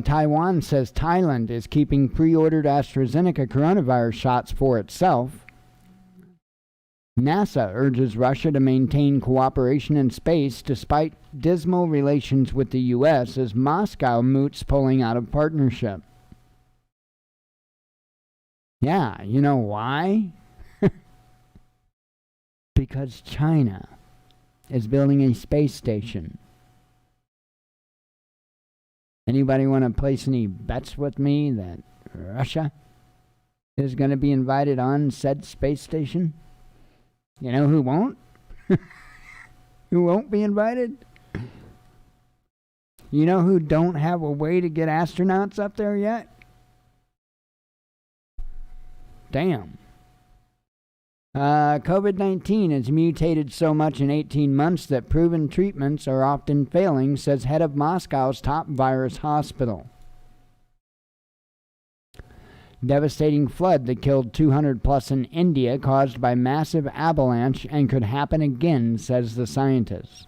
Taiwan says Thailand is keeping pre-ordered AstraZeneca coronavirus shots for itself. NASA urges Russia to maintain cooperation in space despite dismal relations with the U.S. as Moscow moots pulling out of partnership. Yeah, you know why? Because China is building a space station. Anybody want to place any bets with me that Russia is going to be invited on said space station? You know who won't? Who won't be invited? You know who don't have a way to get astronauts up there yet? Damn. COVID-19 has mutated so much in 18 months that proven treatments are often failing, says head of Moscow's top virus hospital. Devastating flood that killed 200 plus in India caused by massive avalanche and could happen again, says the scientists.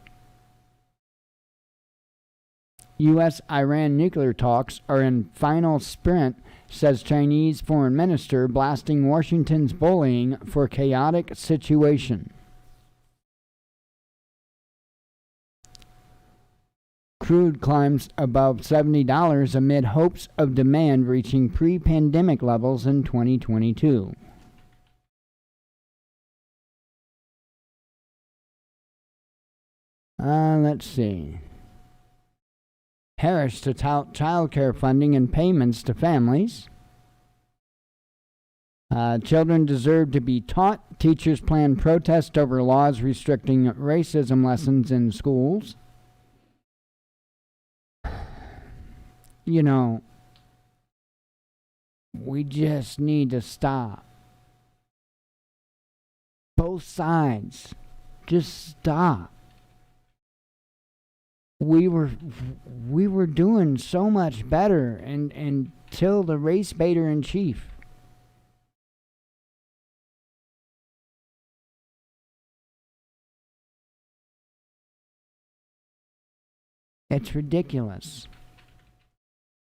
U.S.-Iran nuclear talks are in final sprint, says Chinese foreign minister, blasting Washington's bullying for chaotic situation. Crude climbs above $70 amid hopes of demand reaching pre-pandemic levels in 2022. Let's see. Harris to tout child care funding and payments to families. Children deserve to be taught. Teachers plan protest over laws restricting racism lessons in schools. You know, we just need to stop. Both sides. Just stop. We were doing so much better until the race baiter in chief. It's ridiculous.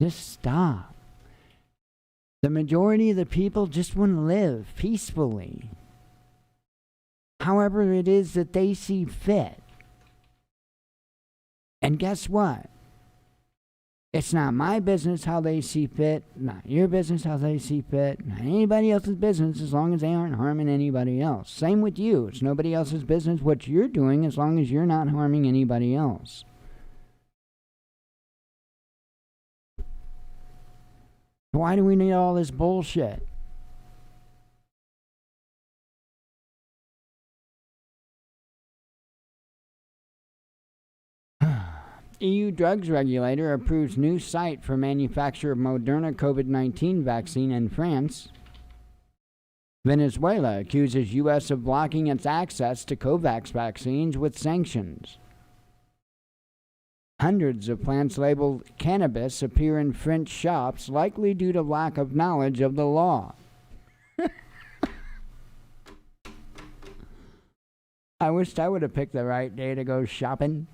Just stop. The majority of the people just want to live peacefully, however it is that they see fit. And guess what? It's not my business how they see fit, not your business how they see fit, not anybody else's business as long as they aren't harming anybody else. Same with you. It's nobody else's business what you're doing as long as you're not harming anybody else. Why do we need all this bullshit? EU drugs regulator approves new site for manufacture of Moderna COVID-19 vaccine in France. Venezuela accuses U.S. of blocking its access to COVAX vaccines with sanctions. Hundreds of plants labeled cannabis appear in French shops, likely due to lack of knowledge of the law. I wished I would have picked the right day to go shopping.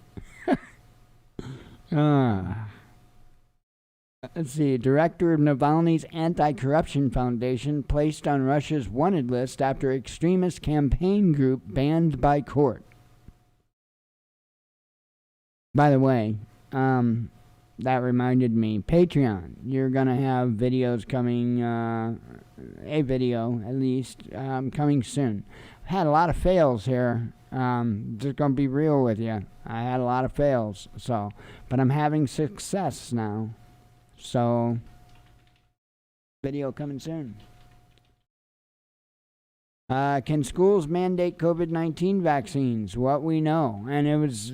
Let's see. Director of Navalny's Anti-Corruption Foundation placed on Russia's wanted list after extremist campaign group banned by court. By the way, that reminded me, Patreon, you're going to have videos coming, a video at least, coming soon. I've had a lot of fails here. Just going to be real with you. I had a lot of fails, but I'm having success now. So, video coming soon. Can schools mandate COVID-19 vaccines? What we know. And it was,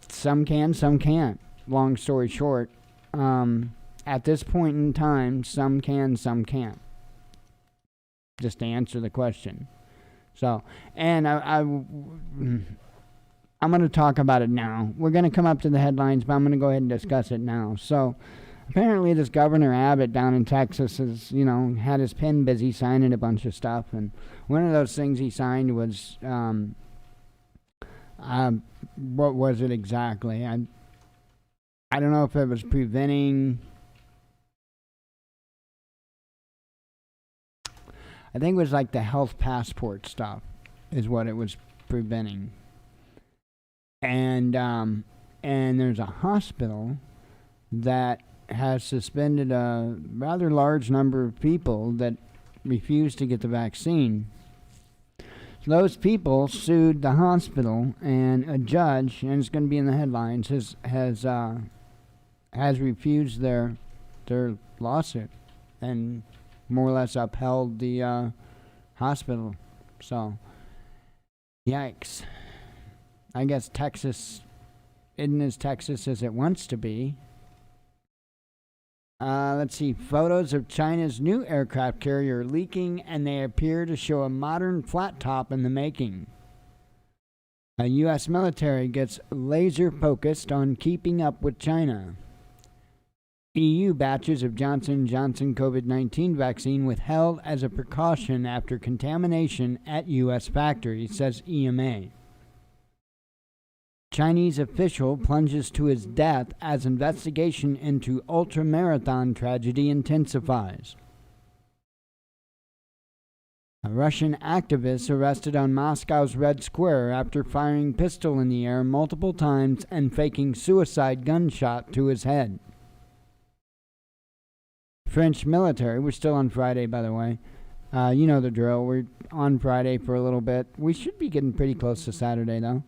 some can, some can't. Long story short, at this point in time, some can, some can't. Just to answer the question. So, and I'm going to talk about it now. We're going to come up to the headlines, but I'm going to go ahead and discuss it now. So, apparently this Governor Abbott down in Texas has, had his pen busy signing a bunch of stuff. And one of those things he signed was, what was it exactly? I don't know if it was preventing... I think it was like the health passport stuff is what it was preventing. And there's a hospital that has suspended a rather large number of people that refused to get the vaccine. So those people sued the hospital, and a judge, and it's going to be in the headlines, has refused their lawsuit and more or less upheld the hospital. So, yikes. I guess Texas isn't as Texas as it wants to be. Let's see. Photos of China's new aircraft carrier leaking, and they appear to show a modern flat top in the making. A U.S. military gets laser focused on keeping up with China. EU batches of Johnson & Johnson COVID-19 vaccine withheld as a precaution after contamination at U.S. factory, says EMA. Chinese official plunges to his death as investigation into ultramarathon tragedy intensifies. A Russian activist arrested on Moscow's Red Square after firing pistol in the air multiple times and faking suicide gunshot to his head. French military, we're still on Friday, by the way. You know the drill. We're on Friday for a little bit. We should be getting pretty close to Saturday, though.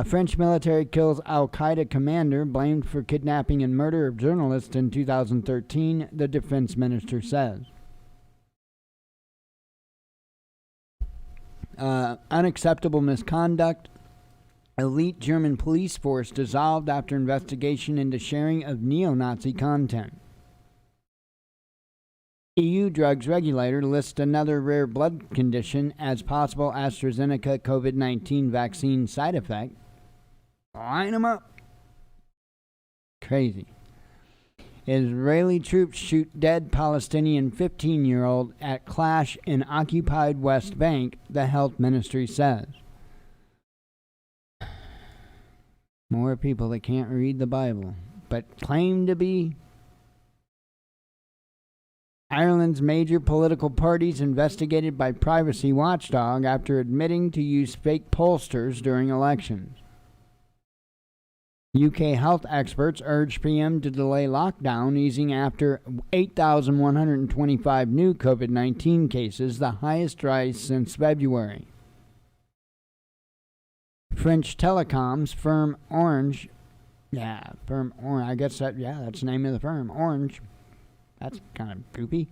French military kills al-Qaeda commander blamed for kidnapping and murder of journalist in 2013, the defense minister says. Unacceptable misconduct. Elite German police force dissolved after investigation into sharing of neo-Nazi content. EU drugs regulator lists another rare blood condition as possible AstraZeneca COVID-19 vaccine side effect. Line them up. Crazy. Israeli troops shoot dead Palestinian 15-year-old at clash in occupied West Bank, the health ministry says. More people that can't read the Bible, but claim to be. Ireland's major political parties investigated by privacy watchdog after admitting to use fake pollsters during elections. UK health experts urge PM to delay lockdown, easing after 8,125 new COVID-19 cases, the highest rise since February. French telecoms firm Orange, that's the name of the firm, Orange. That's kind of goofy.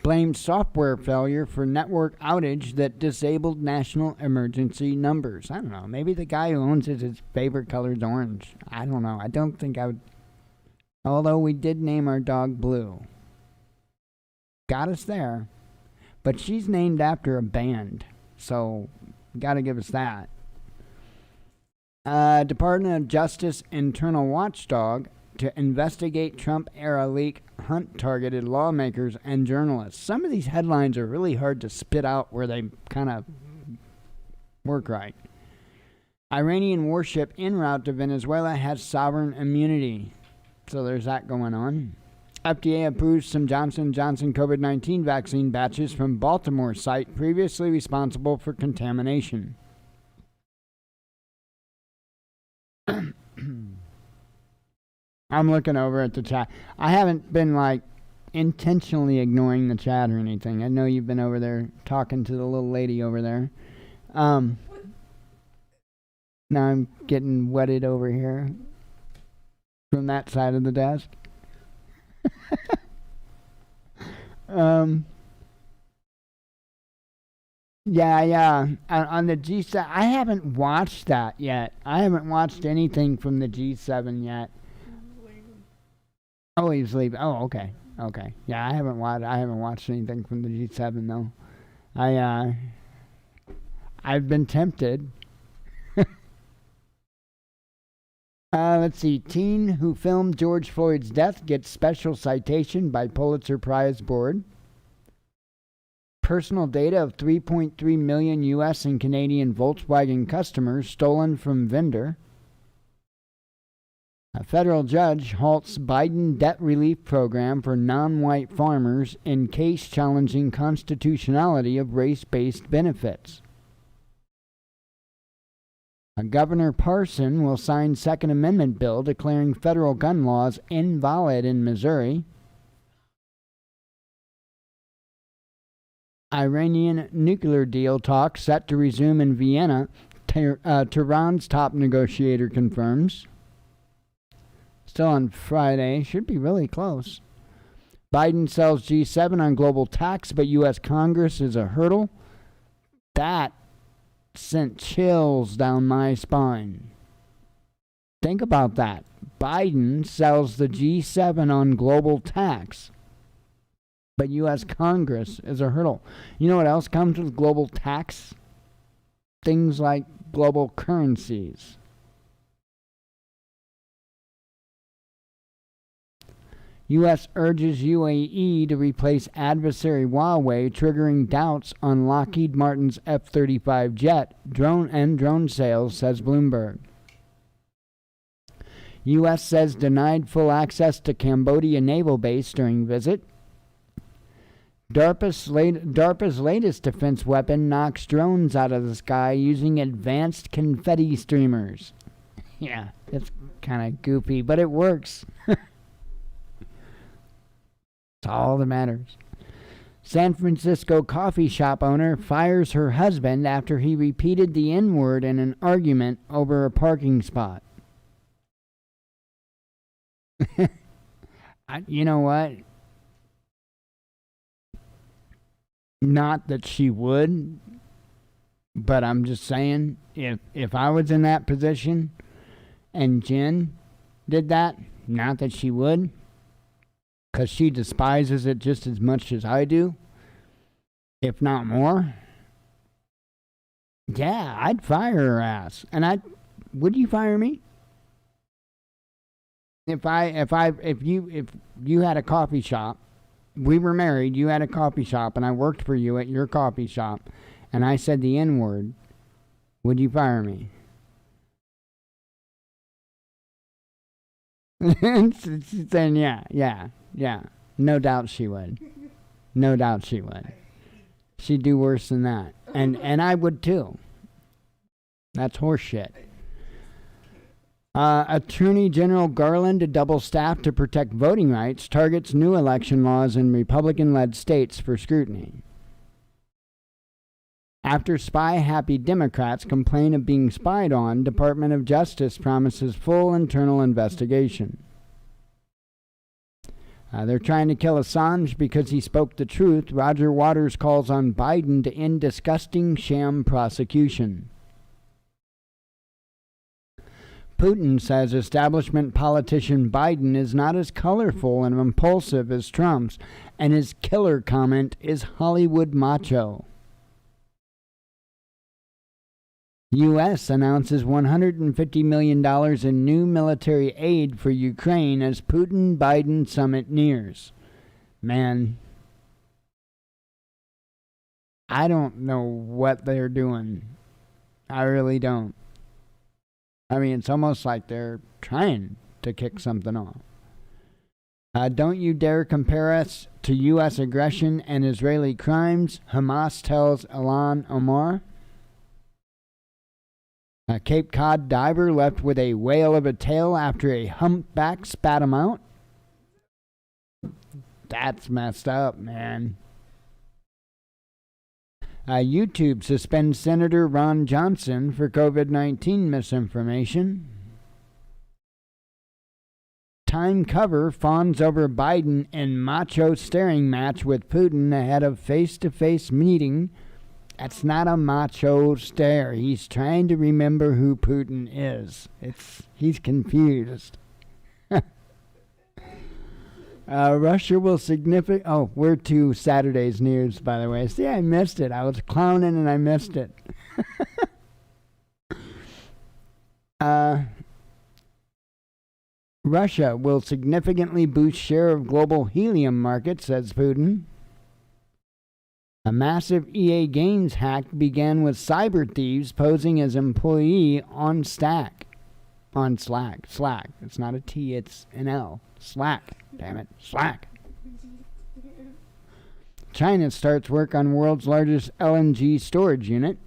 Blamed software failure for network outage that disabled national emergency numbers. I don't know. Maybe the guy who owns it, his favorite color is orange. I don't know. I don't think I would. Although we did name our dog Blue. Got us there. But she's named after a band. So, gotta give us that. Department of Justice internal watchdog to investigate Trump-era leak Hunt targeted lawmakers and journalists. Some of these headlines are really hard to spit out where they kind of work right. Iranian warship en route to Venezuela has sovereign immunity. So there's that going on. FDA approves some Johnson & Johnson COVID-19 vaccine batches from Baltimore site previously responsible for contamination. I'm looking over at the chat. I haven't been, intentionally ignoring the chat or anything. I know you've been over there talking to the little lady over there. Now I'm getting wetted over here from that side of the desk. Yeah. On the G7, I haven't watched that yet. I haven't watched anything from the G7 yet. Oh, he's leaving. Oh, okay. Yeah, I haven't watched anything from the G7 though. I've been tempted. Let's see. Teen who filmed George Floyd's death gets special citation by Pulitzer Prize Board. Personal data of 3.3 million U.S. and Canadian Volkswagen customers stolen from vendor. A federal judge halts Biden debt relief program for non-white farmers in case challenging constitutionality of race-based benefits. Governor Parson will sign Second Amendment bill declaring federal gun laws invalid in Missouri. Iranian nuclear deal talks set to resume in Vienna. Tehran's top negotiator confirms. Still on Friday. Should be really close. Biden sells G7 on global tax, but U.S. Congress is a hurdle. That sent chills down my spine. Think about that. Biden sells the G7 on global tax, but U.S. Congress is a hurdle. You know what else comes with global tax? Things like global currencies. U.S. urges UAE to replace adversary Huawei, triggering doubts on Lockheed Martin's F-35 jet drone sales, says Bloomberg. U.S. says denied full access to Cambodia naval base during visit. DARPA's latest defense weapon knocks drones out of the sky using advanced confetti streamers. Yeah, it's kind of goofy, but it works. It's all that matters. San Francisco coffee shop owner fires her husband after he repeated the N-word in an argument over a parking spot. You know what? Not that she would, but I'm just saying, if I was in that position and Jen did that, not that she would, because she despises it just as much as I do, if not more, yeah, I'd fire her ass. And would you fire me? If you had a coffee shop, we were married, you had a coffee shop, and I worked for you at your coffee shop, and I said the N-word, would you fire me? Then yeah. No doubt she would. No doubt she would. She'd do worse than that. And I would too. That's horseshit. Attorney General Garland, a double staff to protect voting rights, targets new election laws in Republican-led states for scrutiny. After spy-happy Democrats complain of being spied on, Department of Justice promises full internal investigation. They're trying to kill Assange because he spoke the truth. Roger Waters calls on Biden to end disgusting sham prosecution. Putin says establishment politician Biden is not as colorful and impulsive as Trump's, and his killer comment is Hollywood macho. U.S. announces $150 million in new military aid for Ukraine as Putin-Biden summit nears. Man, I don't know what they're doing. I really don't. I mean, it's almost like they're trying to kick something off. Don't you dare compare us to U.S. aggression and Israeli crimes, Hamas tells Ilan Omar. A Cape Cod diver left with a whale of a tail after a humpback spat him out. That's messed up, man. YouTube suspends Senator Ron Johnson for COVID-19 misinformation. Time cover fawns over Biden in macho staring match with Putin ahead of face-to-face meeting. That's not a macho stare. He's trying to remember who Putin is. He's confused. Russia will significant... Oh, we're to Saturday's news, by the way. See, I missed it. I was clowning and I missed it. Russia will significantly boost share of global helium market, says Putin. A massive EA Games hack began with cyber thieves posing as employee on Slack. Slack. It's not a T, it's an L. Slack. Damn it. Slack. China starts work on world's largest LNG storage unit.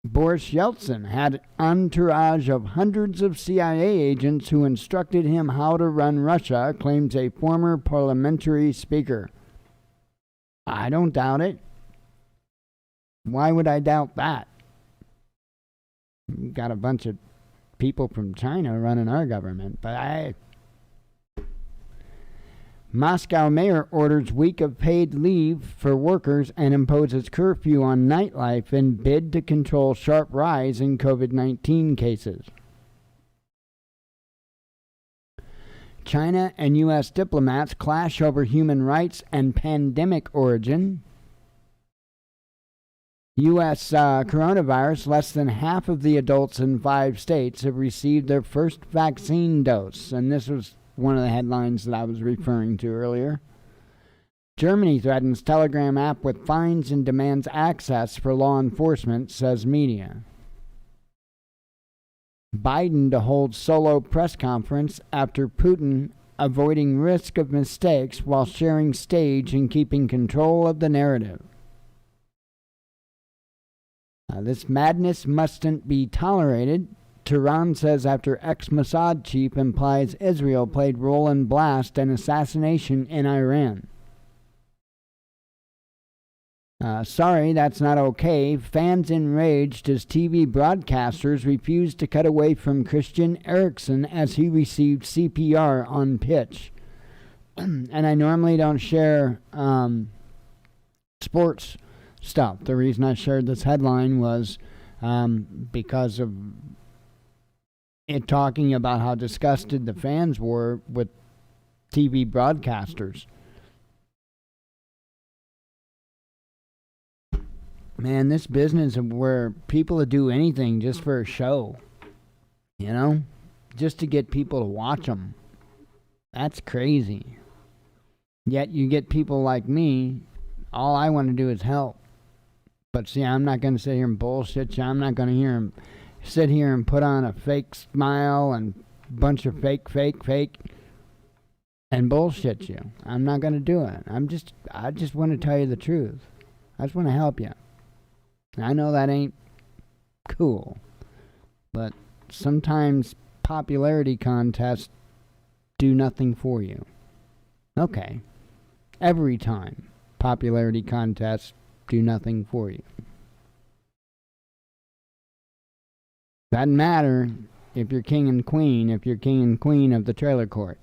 Boris Yeltsin had an entourage of hundreds of CIA agents who instructed him how to run Russia, claims a former parliamentary speaker. I don't doubt it. Why would I doubt that? We've got a bunch of people from China running our government, but Moscow mayor orders week of paid leave for workers and imposes curfew on nightlife in bid to control sharp rise in COVID-19 cases. China and U.S. diplomats clash over human rights and pandemic origin. U.S. coronavirus, less than half of the adults in 5 states have received their first vaccine dose. And this was one of the headlines that I was referring to earlier. Germany threatens Telegram app with fines and demands access for law enforcement, says media. Biden to hold solo press conference after Putin avoiding risk of mistakes while sharing stage and keeping control of the narrative. This madness mustn't be tolerated, Tehran says after ex-Mossad chief implies Israel played role in blast and assassination in Iran. Sorry, that's not okay. Fans enraged as TV broadcasters refused to cut away from Christian Eriksen as he received CPR on pitch. And I normally don't share sports stuff. The reason I shared this headline was because of it talking about how disgusted the fans were with TV broadcasters. Man, this business of where people will do anything just for a show, you know, just to get people to watch them. That's crazy. Yet you get people like me, all I want to do is help. But see, I'm not going to sit here and bullshit you. I'm not going to sit here and put on a fake smile and a bunch of fake, and bullshit you. I'm not going to do it. I just want to tell you the truth. I just want to help you. I know that ain't cool, but sometimes popularity contests do nothing for you. Okay. Every time popularity contests do nothing for you. Doesn't matter if you're king and queen of the trailer court.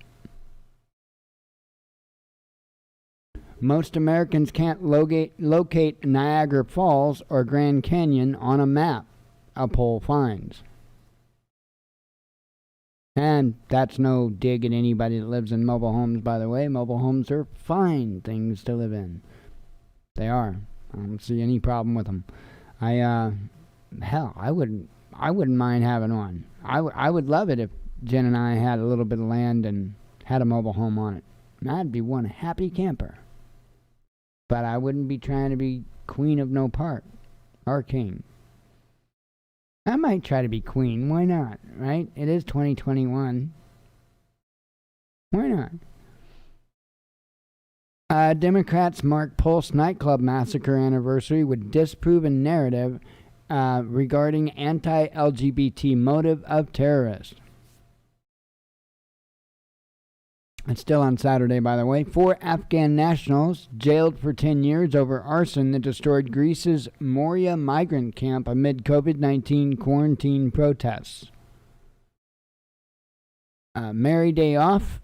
Most Americans can't locate Niagara Falls or Grand Canyon on a map, a poll finds. And that's no dig at anybody that lives in mobile homes, by the way. Mobile homes are fine things to live in. They are. I don't see any problem with them. I wouldn't mind having one. I would love it if Jen and I had a little bit of land and had a mobile home on it. I'd be one happy camper. But I wouldn't be trying to be queen of no part, or king. I might try to be queen. Why not, right? It is 2021. Why not? Democrats mark Pulse nightclub massacre anniversary with disproven narrative regarding anti-LGBT motive of terrorists. It's still on Saturday, by the way. 4 Afghan nationals jailed for 10 years over arson that destroyed Greece's Moria migrant camp amid COVID-19 quarantine protests. Merry Day Off.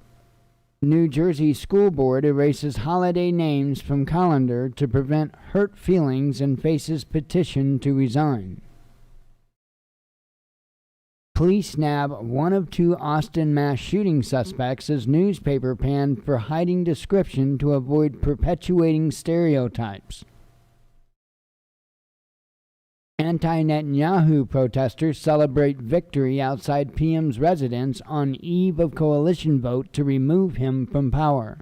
New Jersey School Board erases holiday names from calendar to prevent hurt feelings and faces petition to resign. Police nab one of 2 Austin mass shooting suspects as newspaper panned for hiding description to avoid perpetuating stereotypes. Anti-Netanyahu protesters celebrate victory outside PM's residence on eve of coalition vote to remove him from power.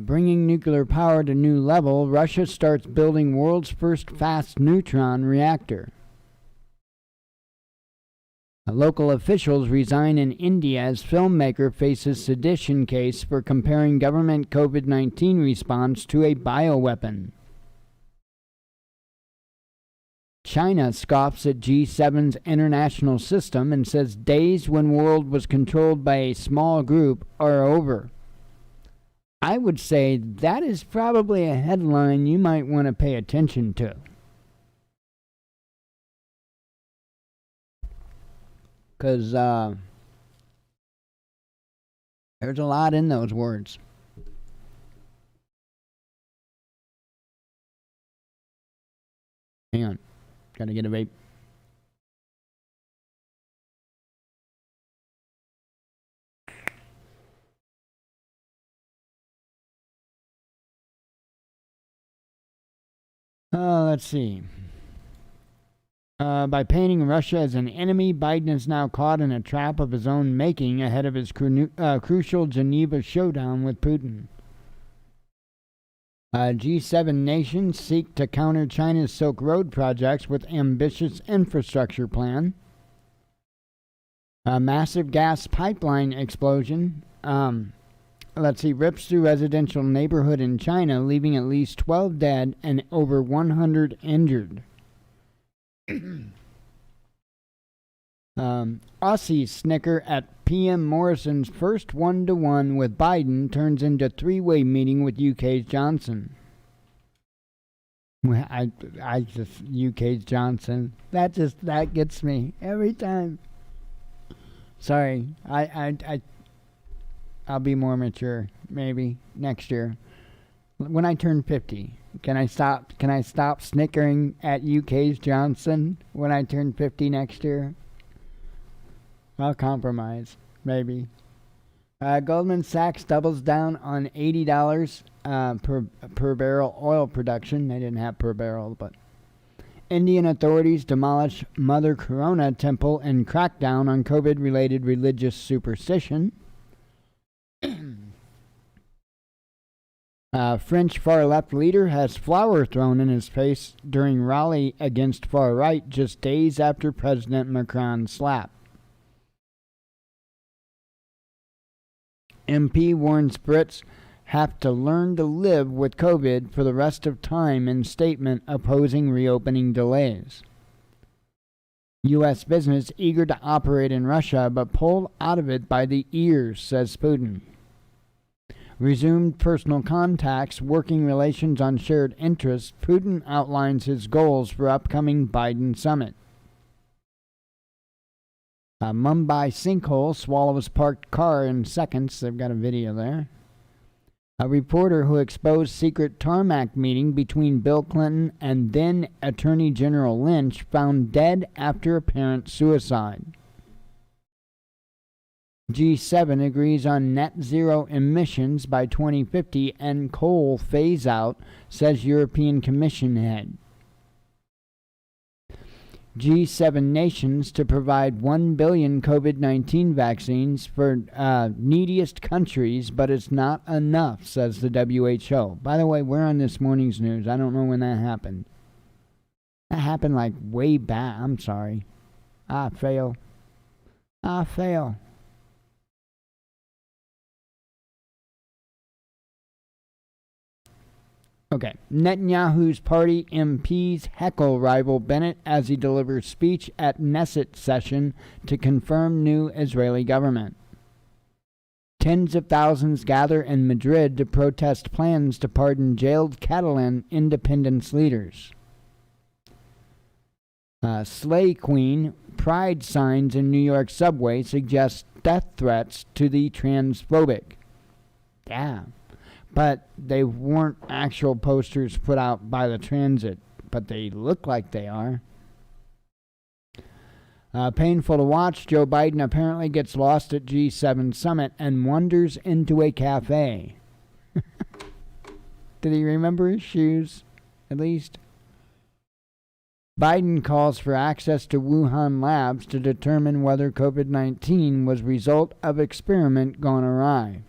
Bringing nuclear power to new level, Russia starts building world's first fast neutron reactor. Local officials resign in India as filmmaker faces sedition case for comparing government COVID-19 response to a bioweapon. China scoffs at G7's international system and says days when world was controlled by a small group are over. I would say that is probably a headline you might want to pay attention to. Because there's a lot in those words. Hang on. Gotta get a vape. Let's see. By painting Russia as an enemy, Biden is now caught in a trap of his own making ahead of his crucial Geneva showdown with Putin. G7 nations seek to counter China's Silk Road projects with ambitious infrastructure plan. A massive gas pipeline explosion. Rips through residential neighborhood in China, leaving at least 12 dead and over 100 injured. Aussies snicker at PM Morrison's first one-to-one with Biden turns into three-way meeting with UK's Johnson. UK's Johnson. That gets me every time. Sorry, I'll be more mature maybe next year when I turn 50. Can I stop snickering at UK's Johnson when I turn 50 next year? I'll compromise, maybe. Goldman Sachs doubles down on $80 per barrel oil production. They didn't have per barrel, but Indian authorities demolish Mother Corona temple and crackdown on COVID-related religious superstition. French far-left leader has flour thrown in his face during rally against far-right just days after President Macron's slap. MP warns Brits have to learn to live with COVID for the rest of time in statement opposing reopening delays. U.S. business eager to operate in Russia but pulled out of it by the ears, says Putin. Resumed personal contacts, working relations on shared interests. Putin outlines his goals for upcoming Biden summit. Mumbai sinkhole swallows parked car in seconds. They've got a video there. A reporter who exposed secret tarmac meeting between Bill Clinton and then Attorney General Lynch found dead after apparent suicide. G7 agrees on net zero emissions by 2050 and coal phase out, says European Commission head. G7 nations to provide 1 billion COVID-19 vaccines for neediest countries, but it's not enough, says the WHO. By the way, we're on this morning's news. I don't know when that happened. That happened like way back. I'm sorry. Fail. Okay. Netanyahu's party MPs heckle rival Bennett as he delivers speech at Knesset session to confirm new Israeli government. Tens of thousands gather in Madrid to protest plans to pardon jailed Catalan independence leaders. Slay Queen pride signs in New York subway suggest death threats to the transphobic. Yeah. But they weren't actual posters put out by the transit, but they look like they are. Painful to watch, Joe Biden apparently gets lost at G7 summit and wanders into a cafe. Did he remember his shoes, at least? Biden calls for access to Wuhan labs to determine whether COVID-19 was result of experiment gone awry.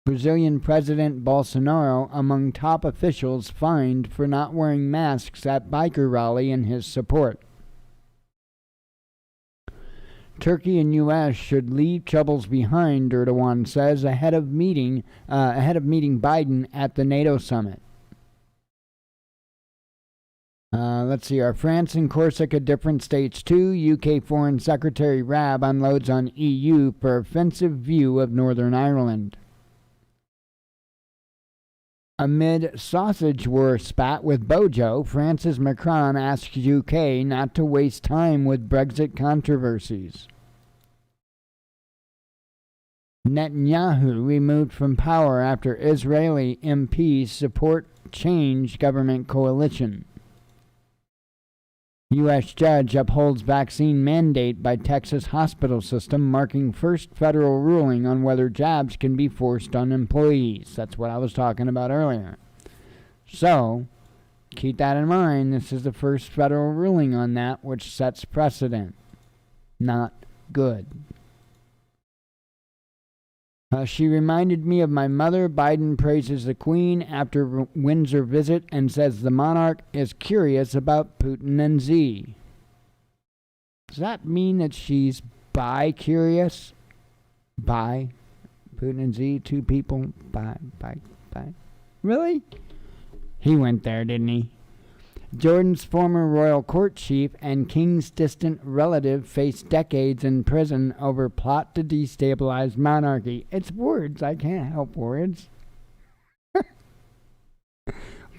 Brazilian President Bolsonaro among top officials fined for not wearing masks at biker rally in his support. Turkey and U.S. should leave troubles behind, Erdogan says, ahead of meeting Biden at the NATO summit. Are France and Corsica different states too? UK Foreign Secretary Raab unloads on EU for offensive view of Northern Ireland. Amid sausage war spat with Bojo, France's Macron asks UK not to waste time with Brexit controversies. Netanyahu removed from power after Israeli MPs support change government coalition. U.S. judge upholds vaccine mandate by Texas hospital system, marking first federal ruling on whether jabs can be forced on employees. That's what I was talking about earlier. So, keep that in mind. This is the first federal ruling on that, which sets precedent. Not good. She reminded me of my mother. Biden praises the Queen after Windsor visit and says the monarch is curious about Putin and Xi. Does that mean that she's bi-curious? Bi? Putin and Xi, two people? Bi. Really? He went there, didn't he? Jordan's former royal court chief and king's distant relative face decades in prison over plot to destabilize monarchy. It's words. I can't help words.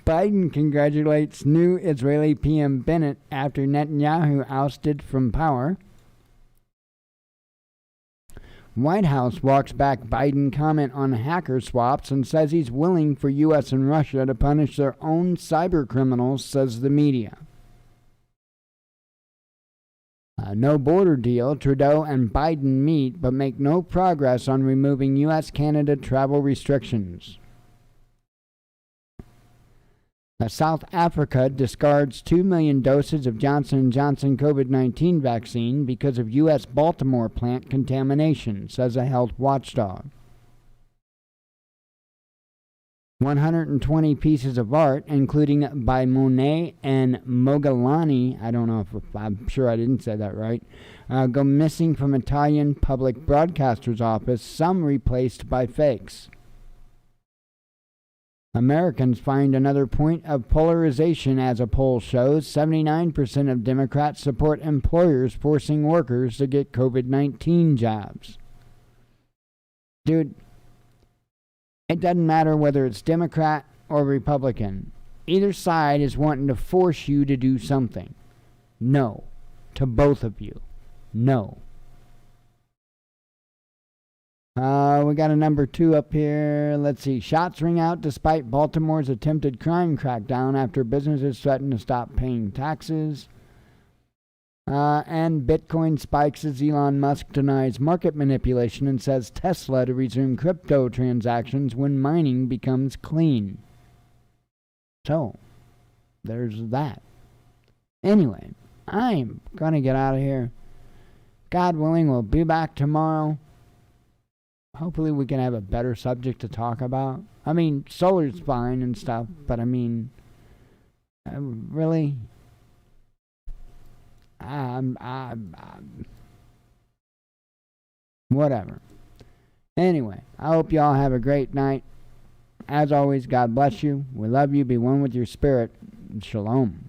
Biden congratulates new Israeli PM Bennett after Netanyahu ousted from power. White House walks back Biden comment on hacker swaps and says he's willing for U.S. and Russia to punish their own cyber criminals, says the media. No border deal. Trudeau and Biden meet but make no progress on removing U.S.-Canada travel restrictions. South Africa discards 2 million doses of Johnson & Johnson COVID-19 vaccine because of U.S. Baltimore plant contamination, says a health watchdog. 120 pieces of art, including by Monet and Mogolani, I don't know if I'm sure I didn't say that right, go missing from Italian public broadcaster's office, some replaced by fakes. Americans find another point of polarization as a poll shows. 79% of Democrats support employers forcing workers to get COVID-19 jobs. Dude, it doesn't matter whether it's Democrat or Republican. Either side is wanting to force you to do something. No. To both of you. No. We got a number 2 up here. Let's see. Shots ring out despite Baltimore's attempted crime crackdown after businesses threaten to stop paying taxes. And Bitcoin spikes as Elon Musk denies market manipulation and says Tesla to resume crypto transactions when mining becomes clean. So, there's that. Anyway, I'm going to get out of here. God willing, we'll be back tomorrow. Hopefully we can have a better subject to talk about. I mean, solar's fine and stuff, but I mean, really, whatever. Anyway, I hope y'all have a great night. As always, God bless you. We love you. Be one with your spirit. Shalom.